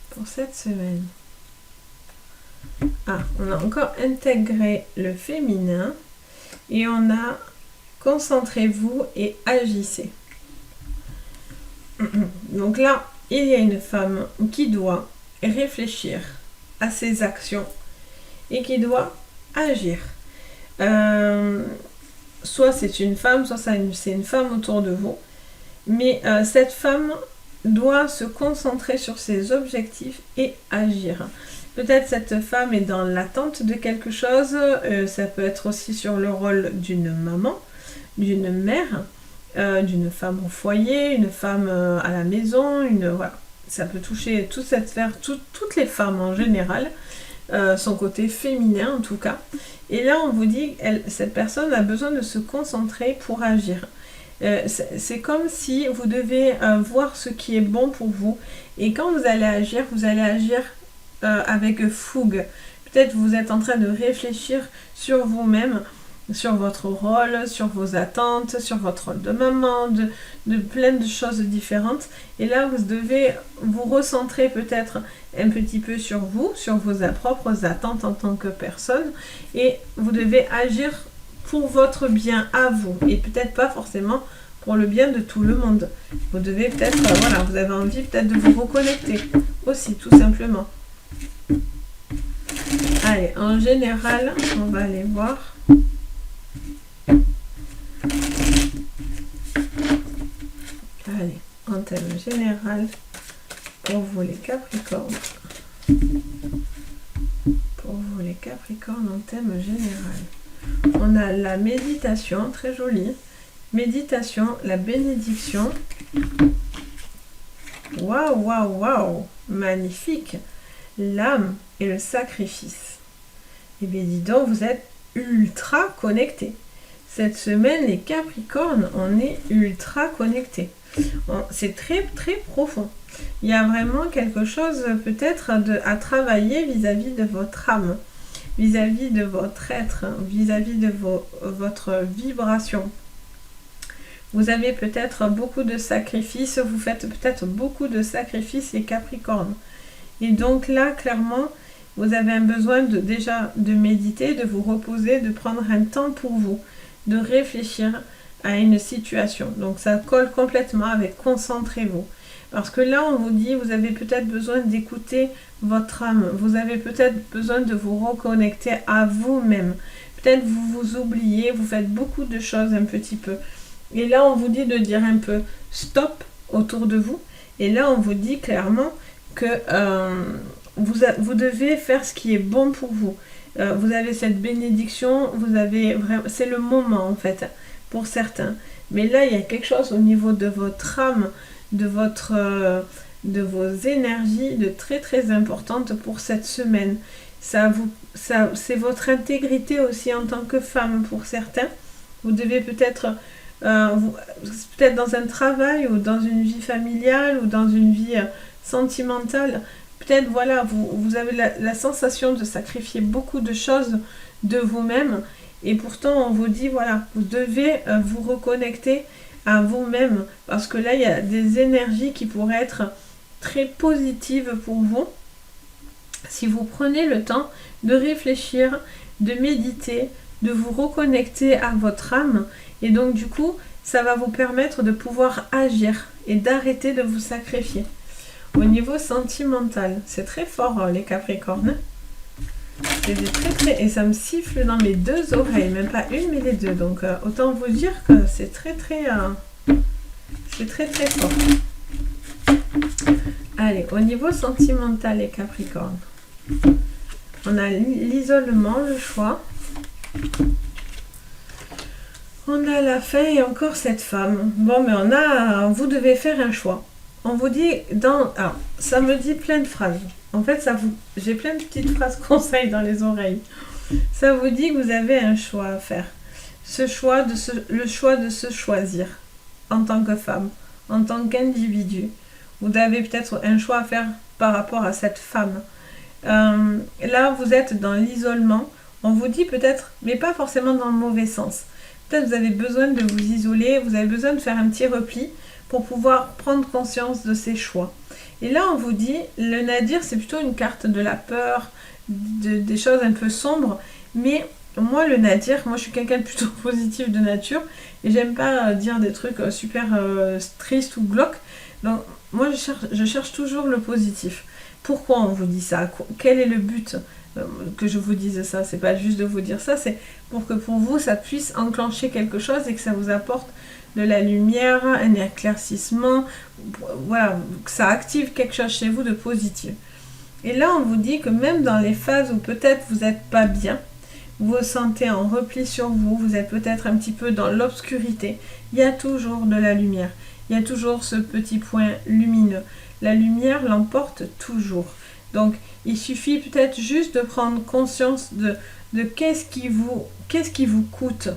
S1: pour cette semaine? Ah, on a encore intégré le féminin. Et on a concentrez-vous et agissez. Donc là, il y a une femme qui doit réfléchir à ses actions et qui doit agir. Soit c'est une femme, soit c'est une femme autour de vous. Mais cette femme doit se concentrer sur ses objectifs et agir. Peut-être cette femme est dans l'attente de quelque chose, ça peut être aussi sur le rôle d'une maman, d'une mère, d'une femme au foyer, une femme à la maison, voilà. Ça peut toucher toute cette sphère, toutes les femmes en général, son côté féminin en tout cas. Et là on vous dit, cette personne a besoin de se concentrer pour agir. C'est comme si vous devez voir ce qui est bon pour vous et quand vous allez agir avec fougue. Peut-être vous êtes en train de réfléchir sur vous-même, sur votre rôle, sur vos attentes, sur votre rôle de maman, de plein de choses différentes. Et là, vous devez vous recentrer peut-être un petit peu sur vous, sur vos propres attentes en tant que personne. Et vous devez agir pour votre bien à vous. Et peut-être pas forcément pour le bien de tout le monde. Vous devez peut-être, voilà, vous avez envie peut-être de vous reconnecter aussi, tout simplement. Allez, en général, on va aller voir. Allez, en thème général, pour vous les Capricornes. Pour vous les Capricornes, en thème général. On a la méditation, très jolie. Méditation, la bénédiction. Waouh, waouh, waouh, magnifique. L'âme et le sacrifice. Et bien dis donc, vous êtes ultra connectés. Cette semaine, les Capricornes, on est ultra connectés. C'est très très profond. Il y a vraiment quelque chose peut-être à travailler vis-à-vis de votre âme. vis-à-vis de votre être, vis-à-vis de votre vibration. Vous avez peut-être beaucoup de sacrifices, vous faites peut-être beaucoup de sacrifices, les Capricornes. Et donc là, clairement, vous avez un besoin déjà de méditer, de vous reposer, de prendre un temps pour vous, de réfléchir à une situation. Donc ça colle complètement avec concentrez-vous. Parce que là, on vous dit, vous avez peut-être besoin d'écouter votre âme. Vous avez peut-être besoin de vous reconnecter à vous-même. Peut-être vous vous oubliez, vous faites beaucoup de choses un petit peu. Et là, on vous dit de dire un peu stop autour de vous. Et là, on vous dit clairement que vous devez faire ce qui est bon pour vous. Vous avez cette bénédiction, c'est le moment en fait, pour certains. Mais là, il y a quelque chose au niveau de votre âme, de vos énergies, de très très importante pour cette semaine. C'est votre intégrité aussi en tant que femme pour certains. Vous devez peut-être dans un travail ou dans une vie familiale ou dans une vie sentimentale, peut-être voilà, vous avez la sensation de sacrifier beaucoup de choses de vous-même et pourtant on vous dit voilà, vous devez vous reconnecter à vous-même parce que là il y a des énergies qui pourraient être très positives pour vous si vous prenez le temps de réfléchir, de méditer, de vous reconnecter à votre âme et donc du coup ça va vous permettre de pouvoir agir et d'arrêter de vous sacrifier. Au niveau sentimental, c'est très fort les Capricornes. C'est et ça me siffle dans mes deux oreilles, même pas une mais les deux. Donc autant vous dire que c'est très fort. Allez, au niveau sentimental les Capricornes, on a l'isolement, le choix. On a la fin et encore cette femme. Bon, mais vous devez faire un choix. On vous dit alors, ça me dit plein de phrases. En fait, j'ai plein de petites phrases conseils dans les oreilles. Ça vous dit que vous avez un choix à faire. Le choix de se choisir en tant que femme, en tant qu'individu. Vous avez peut-être un choix à faire par rapport à cette femme. Là, vous êtes dans l'isolement. On vous dit peut-être, mais pas forcément dans le mauvais sens. Peut-être vous avez besoin de vous isoler, vous avez besoin de faire un petit repli pour pouvoir prendre conscience de ses choix. Et là, on vous dit, le nadir, c'est plutôt une carte de la peur, des choses un peu sombres, mais moi, le nadir, moi, je suis quelqu'un de plutôt positif de nature, et j'aime pas dire des trucs super tristes ou glauques, donc moi, je cherche toujours le positif. Pourquoi on vous dit ça? Quel est le but que je vous dise ça? C'est pas juste de vous dire ça, c'est pour que pour vous, ça puisse enclencher quelque chose et que ça vous apporte de la lumière, un éclaircissement, voilà, que ça active quelque chose chez vous de positif. Et là, on vous dit que même dans les phases où peut-être vous n'êtes pas bien, vous vous sentez en repli sur vous, vous êtes peut-être un petit peu dans l'obscurité, il y a toujours de la lumière, il y a toujours ce petit point lumineux. La lumière l'emporte toujours. Donc, il suffit peut-être juste de prendre conscience de qu'est-ce qui vous coûte,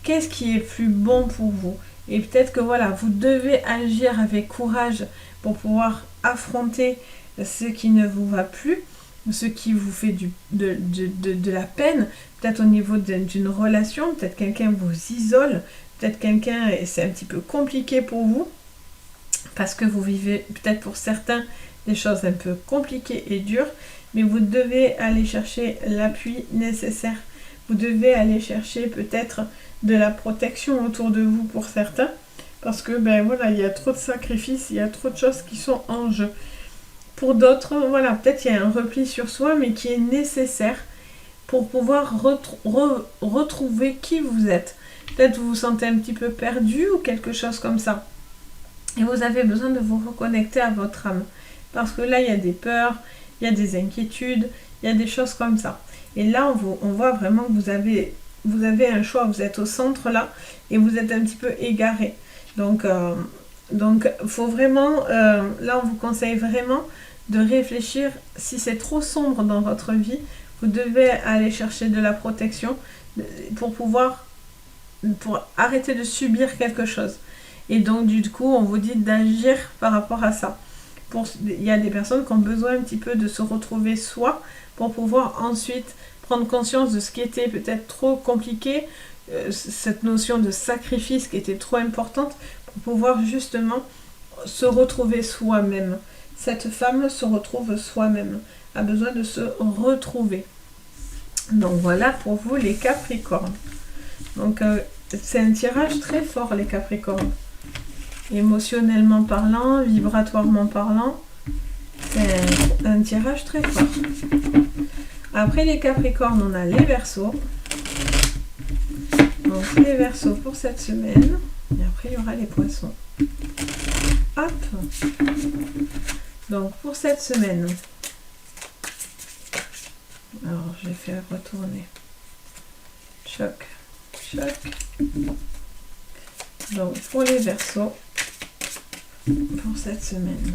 S1: qu'est-ce qui est plus bon pour vous. Et peut-être que voilà, vous devez agir avec courage pour pouvoir affronter ce qui ne vous va plus, ce qui vous fait de la peine, peut-être au niveau d'une relation, peut-être quelqu'un vous isole, peut-être quelqu'un, et c'est un petit peu compliqué pour vous, parce que vous vivez peut-être pour certains des choses un peu compliquées et dures, mais vous devez aller chercher l'appui nécessaire. Vous devez aller chercher peut-être de la protection autour de vous pour certains, parce que voilà, il y a trop de sacrifices, il y a trop de choses qui sont en jeu. Pour d'autres, voilà, peut-être il y a un repli sur soi, mais qui est nécessaire pour pouvoir retrouver qui vous êtes. Peut-être vous vous sentez un petit peu perdu ou quelque chose comme ça. Et vous avez besoin de vous reconnecter à votre âme. Parce que là, il y a des peurs, il y a des inquiétudes, il y a des choses comme ça. Et là, on voit vraiment que vous avez un choix, vous êtes au centre là, et vous êtes un petit peu égaré. Donc, faut vraiment, là, on vous conseille vraiment de réfléchir. Si c'est trop sombre dans votre vie, vous devez aller chercher de la protection pour arrêter de subir quelque chose. Et donc, du coup, on vous dit d'agir par rapport à ça. Il y a des personnes qui ont besoin un petit peu de se retrouver soi pour pouvoir ensuite prendre conscience de ce qui était peut-être trop compliqué, cette notion de sacrifice qui était trop importante pour pouvoir justement se retrouver soi-même. Cette femme se retrouve soi-même, a besoin de se retrouver. Donc voilà pour vous les Capricornes. Donc c'est un tirage très fort les Capricornes. Émotionnellement parlant, vibratoirement parlant, c'est un tirage très fort. Après les Capricornes, on a les Verseaux. Donc les Verseaux pour cette semaine. Et après, il y aura les Poissons. Hop. Donc pour cette semaine. Alors, je vais faire retourner. Choc. Choc. Donc pour les Verseaux. Pour cette semaine.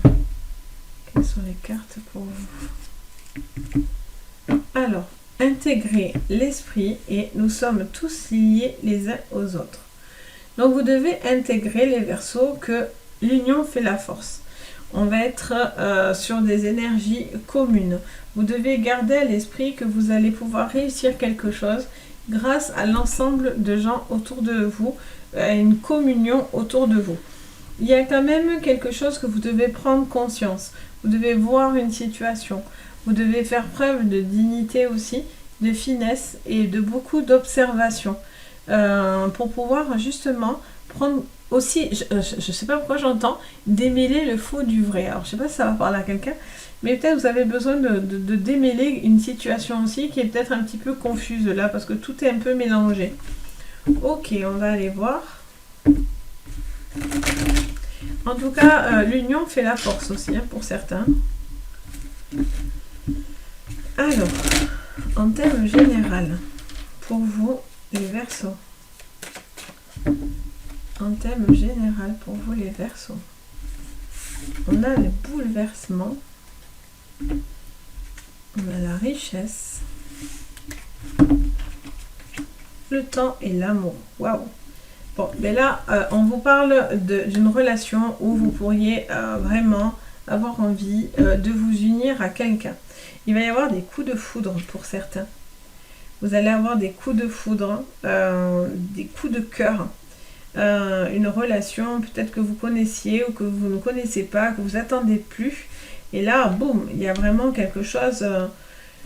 S1: Quelles sont les cartes pour vous? Alors, intégrer l'esprit et nous sommes tous liés les uns aux autres. Donc vous devez intégrer les Verseaux que l'union fait la force. On va être sur des énergies communes. Vous devez garder à l'esprit que vous allez pouvoir réussir quelque chose grâce à l'ensemble de gens autour de vous, à une communion autour de vous. Il y a quand même quelque chose que vous devez prendre conscience. Vous devez voir une situation. Vous devez faire preuve de dignité aussi, de finesse et de beaucoup d'observation pour pouvoir justement prendre aussi, je ne sais pas pourquoi j'entends, démêler le faux du vrai. Alors je ne sais pas si ça va parler à quelqu'un, mais peut-être vous avez besoin de démêler une situation aussi qui est peut-être un petit peu confuse là, parce que tout est un peu mélangé. Ok, on va aller voir. En tout cas, l'union fait la force aussi, hein, pour certains. Alors, en termes général, pour vous, les Verseaux. En termes général, pour vous, les Verseaux. On a le bouleversement. On a la richesse. Le temps et l'amour. Waouh! Bon, mais là, on vous parle d'une relation où vous pourriez vraiment avoir envie de vous unir à quelqu'un. Il va y avoir des coups de foudre pour certains. Vous allez avoir des coups de foudre, des coups de cœur. Une relation peut-être que vous connaissiez ou que vous ne connaissez pas, que vous attendez plus. Et là, boum, il y a vraiment quelque chose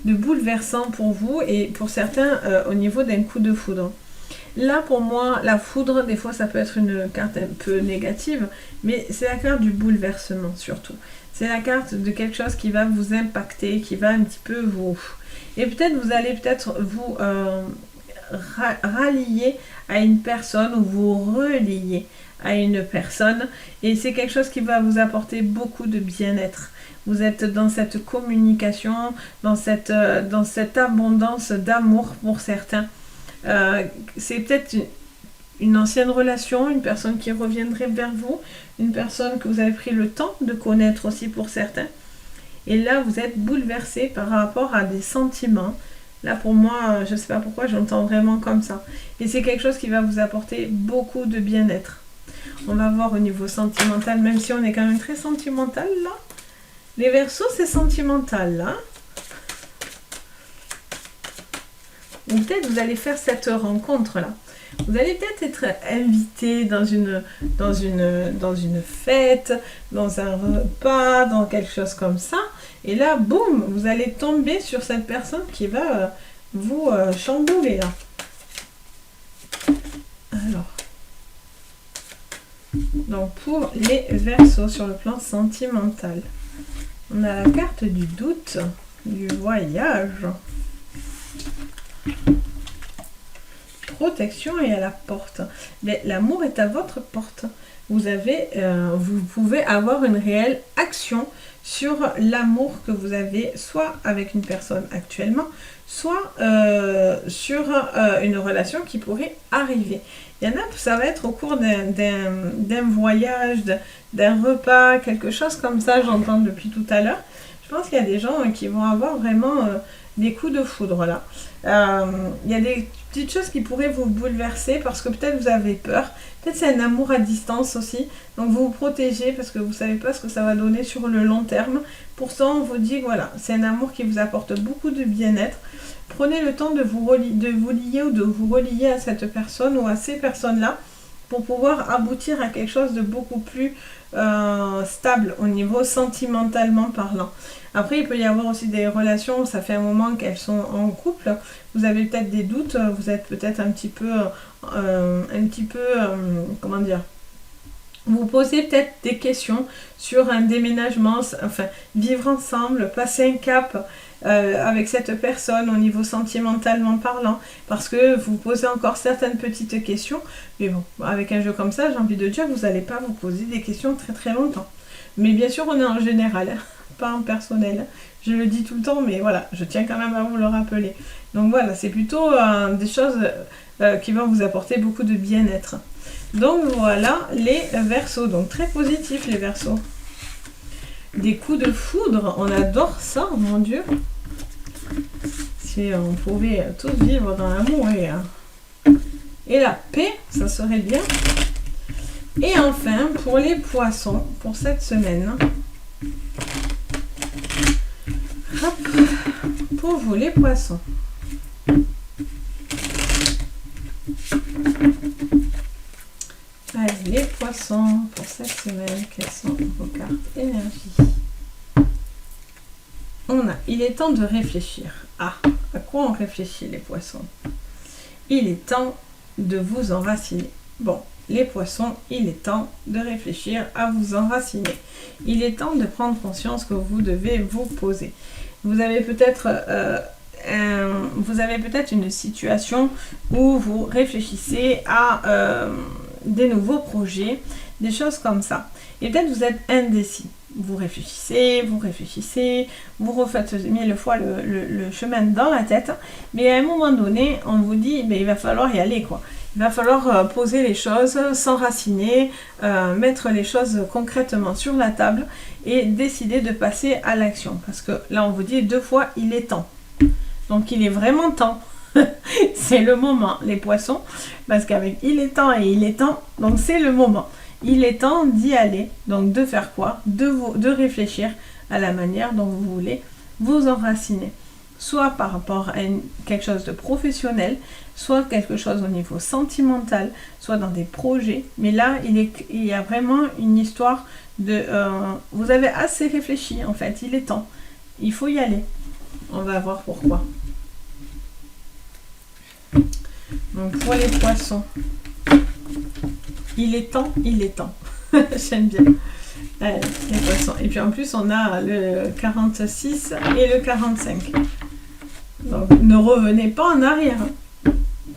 S1: de bouleversant pour vous et pour certains au niveau d'un coup de foudre. Là, pour moi, la foudre, des fois, ça peut être une carte un peu négative, mais c'est la carte du bouleversement, surtout. C'est la carte de quelque chose qui va vous impacter, qui va un petit peu vous... Et peut-être, vous allez peut-être vous rallier à une personne ou vous relier à une personne. Et c'est quelque chose qui va vous apporter beaucoup de bien-être. Vous êtes dans cette communication, dans cette abondance d'amour pour certains. C'est peut-être une ancienne relation, une personne qui reviendrait vers vous, une personne que vous avez pris le temps de connaître aussi pour certains. Et là, vous êtes bouleversé par rapport à des sentiments. Là, pour moi, je ne sais pas pourquoi, j'entends vraiment comme ça. Et c'est quelque chose qui va vous apporter beaucoup de bien-être. On va voir au niveau sentimental, même si on est quand même très sentimental là. Les Verseaux, c'est sentimental là. Ou peut-être vous allez faire cette rencontre-là. Vous allez peut-être être invité dans une fête, dans un repas, dans quelque chose comme ça. Et là, boum, vous allez tomber sur cette personne qui va vous chambouler là. Alors. Donc pour les Verseaux sur le plan sentimental, on a la carte du doute, du voyage. Protection est à la porte. Mais l'amour est à votre porte. Vous pouvez avoir une réelle action sur l'amour que vous avez, soit avec une personne actuellement, soit sur une relation qui pourrait arriver. Il y en a, ça va être au cours d'un voyage, d'un repas, quelque chose comme ça, j'entends depuis tout à l'heure. Je pense qu'il y a des gens qui vont avoir vraiment des coups de foudre là. Il y a des petites choses qui pourraient vous bouleverser parce que peut-être vous avez peur. Peut-être c'est un amour à distance aussi. Donc vous vous protégez parce que vous ne savez pas ce que ça va donner sur le long terme. Pourtant, on vous dit que voilà, c'est un amour qui vous apporte beaucoup de bien-être. prenez le temps de vous lier ou de vous relier à cette personne ou à ces personnes-là pour pouvoir aboutir à quelque chose de beaucoup plus stable au niveau sentimentalement parlant. Après, il peut y avoir aussi des relations, ça fait un moment qu'elles sont en couple, vous avez peut-être des doutes, vous êtes peut-être un petit peu, comment dire, vous posez peut-être des questions sur un déménagement, enfin, vivre ensemble, passer un cap avec cette personne au niveau sentimentalement parlant, parce que vous posez encore certaines petites questions, mais bon, avec un jeu comme ça, j'ai envie de dire que vous n'allez pas vous poser des questions très très longtemps. Mais bien sûr, on est en général, hein, pas en personnel. Je le dis tout le temps, mais voilà, je tiens quand même à vous le rappeler. Donc voilà, c'est plutôt des choses qui vont vous apporter beaucoup de bien-être. Donc voilà les Verseaux, donc très positifs les Verseaux. Des coups de foudre, on adore ça, mon Dieu. Si on pouvait tous vivre dans l'amour et la paix, ça serait bien. Et enfin, pour les poissons, pour cette semaine, hop, pour vous les poissons. Allez, les poissons, pour cette semaine, quelles sont vos cartes énergie? Il est temps de réfléchir. Ah, à quoi on réfléchit les poissons? Il est temps de vous enraciner. Bon, les poissons, il est temps de réfléchir à vous enraciner. Il est temps de prendre conscience que vous devez vous poser. Vous avez peut-être une situation où vous réfléchissez à des nouveaux projets, des choses comme ça. Et peut-être vous êtes indécis. Vous réfléchissez, vous refaites 1000 fois le chemin dans la tête, mais à un moment donné, on vous dit, mais il va falloir y aller, quoi. Il va falloir poser les choses, s'enraciner, mettre les choses concrètement sur la table et décider de passer à l'action. Parce que là, on vous dit 2 fois, il est temps. Donc, il est vraiment temps. C'est le moment, les poissons, parce qu'avec il est temps et il est temps, donc c'est le moment. Il est temps d'y aller, donc de faire quoi? De réfléchir à la manière dont vous voulez vous enraciner. Soit par rapport à quelque chose de professionnel, soit quelque chose au niveau sentimental, soit dans des projets. Mais là, il y a vraiment une histoire de... vous avez assez réfléchi, en fait, il est temps. Il faut y aller. On va voir pourquoi. Donc pour les poissons, il est temps, il est temps. J'aime bien. Allez, les poissons. Et puis en plus, on a le 46 et le 45. Donc ne revenez pas en arrière.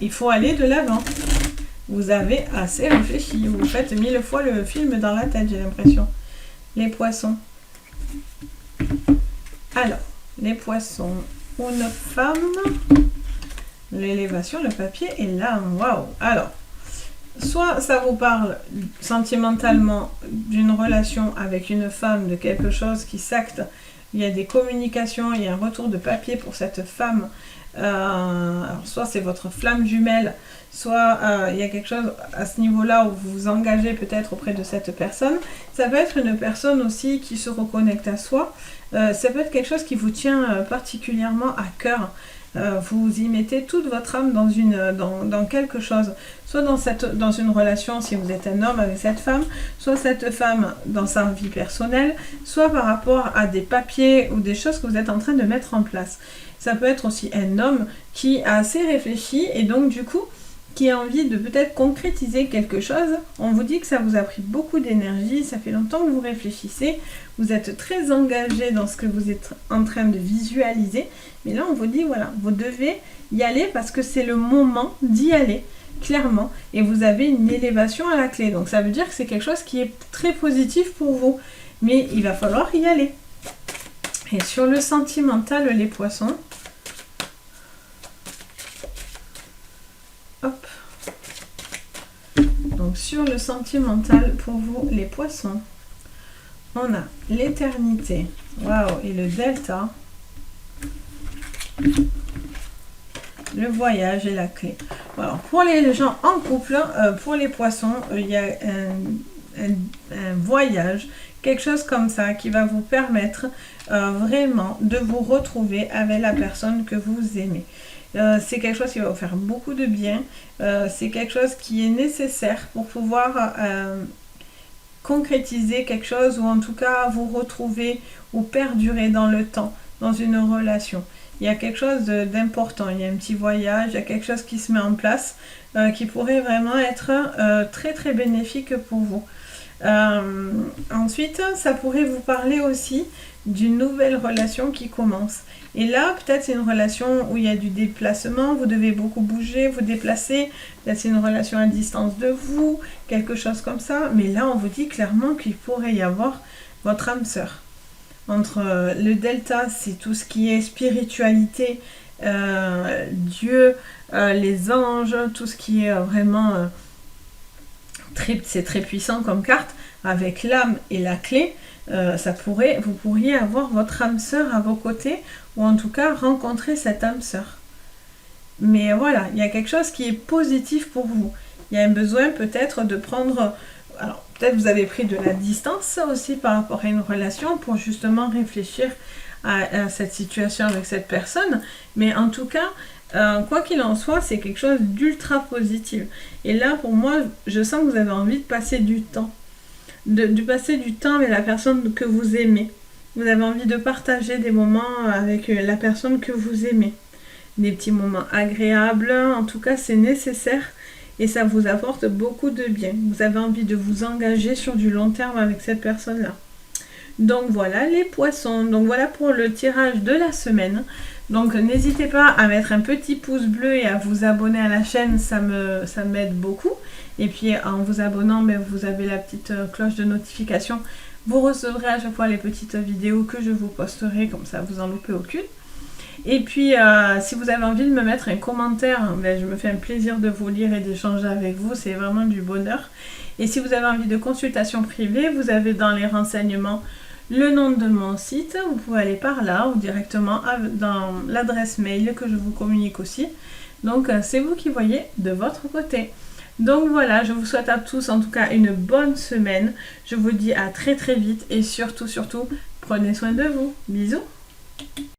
S1: Il faut aller de l'avant. Vous avez assez réfléchi. Vous faites 1000 fois le film dans la tête, j'ai l'impression. Les poissons. Alors, les poissons. Une femme. L'élévation, le papier est là. Waouh! Alors, soit ça vous parle sentimentalement d'une relation avec une femme, de quelque chose qui s'acte, il y a des communications, il y a un retour de papier pour cette femme. Alors soit c'est votre flamme jumelle, soit il y a quelque chose à ce niveau-là où vous vous engagez peut-être auprès de cette personne. Ça peut être une personne aussi qui se reconnecte à soi. Ça peut être quelque chose qui vous tient particulièrement à cœur. Vous y mettez toute votre âme dans quelque chose, soit dans une relation si vous êtes un homme avec cette femme, soit cette femme dans sa vie personnelle, soit par rapport à des papiers ou des choses que vous êtes en train de mettre en place. Ça peut être aussi un homme qui a assez réfléchi et donc du coup qui a envie de peut-être concrétiser quelque chose. On vous dit que ça vous a pris beaucoup d'énergie, ça fait longtemps que vous réfléchissez, vous êtes très engagé dans ce que vous êtes en train de visualiser, mais là on vous dit voilà, vous devez y aller parce que c'est le moment d'y aller, clairement, et vous avez une élévation à la clé, donc ça veut dire que c'est quelque chose qui est très positif pour vous, mais il va falloir y aller. Et sur le sentimental, les poissons, hop. Donc sur le sentimental pour vous les poissons, on a l'éternité, waouh, et le delta, le voyage et la clé. Alors pour les gens en couple, pour les poissons, il y a un voyage quelque chose comme ça qui va vous permettre vraiment de vous retrouver avec la personne que vous aimez. C'est quelque chose qui va vous faire beaucoup de bien, c'est quelque chose qui est nécessaire pour pouvoir concrétiser quelque chose ou en tout cas vous retrouver ou perdurer dans le temps, dans une relation. Il y a quelque chose d'important, il y a un petit voyage, il y a quelque chose qui se met en place qui pourrait vraiment être très très bénéfique pour vous. Ensuite, ça pourrait vous parler aussi d'une nouvelle relation qui commence. Et là, peut-être c'est une relation où il y a du déplacement, vous devez beaucoup bouger, vous déplacer, peut-être c'est une relation à distance de vous, quelque chose comme ça. Mais là, on vous dit clairement qu'il pourrait y avoir votre âme sœur. Entre le delta, c'est tout ce qui est spiritualité, Dieu, les anges, tout ce qui est vraiment... c'est très puissant comme carte, avec l'âme et la clé, vous pourriez avoir votre âme sœur à vos côtés, ou en tout cas rencontrer cette âme sœur. Mais voilà, il y a quelque chose qui est positif pour vous. Il y a un besoin peut-être de prendre... Alors peut-être vous avez pris de la distance aussi par rapport à une relation pour justement réfléchir à cette situation avec cette personne. Mais en tout cas, quoi qu'il en soit, c'est quelque chose d'ultra positif. Et là, pour moi, je sens que vous avez envie de passer du temps. De passer du temps avec la personne que vous aimez. Vous avez envie de partager des moments avec la personne que vous aimez. Des petits moments agréables. En tout cas, c'est nécessaire. Et ça vous apporte beaucoup de bien. Vous avez envie de vous engager sur du long terme avec cette personne-là. Donc voilà les poissons. Donc voilà pour le tirage de la semaine. Donc n'hésitez pas à mettre un petit pouce bleu et à vous abonner à la chaîne, ça m'aide beaucoup. Et puis en vous abonnant, vous avez la petite cloche de notification. Vous recevrez à chaque fois les petites vidéos que je vous posterai, comme ça vous en loupez aucune. Et puis si vous avez envie de me mettre un commentaire, je me fais un plaisir de vous lire et d'échanger avec vous, c'est vraiment du bonheur. Et si vous avez envie de consultation privée, vous avez dans les renseignements le nom de mon site, vous pouvez aller par là ou directement dans l'adresse mail que je vous communique aussi. Donc c'est vous qui voyez de votre côté. Donc voilà, je vous souhaite à tous en tout cas une bonne semaine. Je vous dis à très très vite et surtout, prenez soin de vous. Bisous!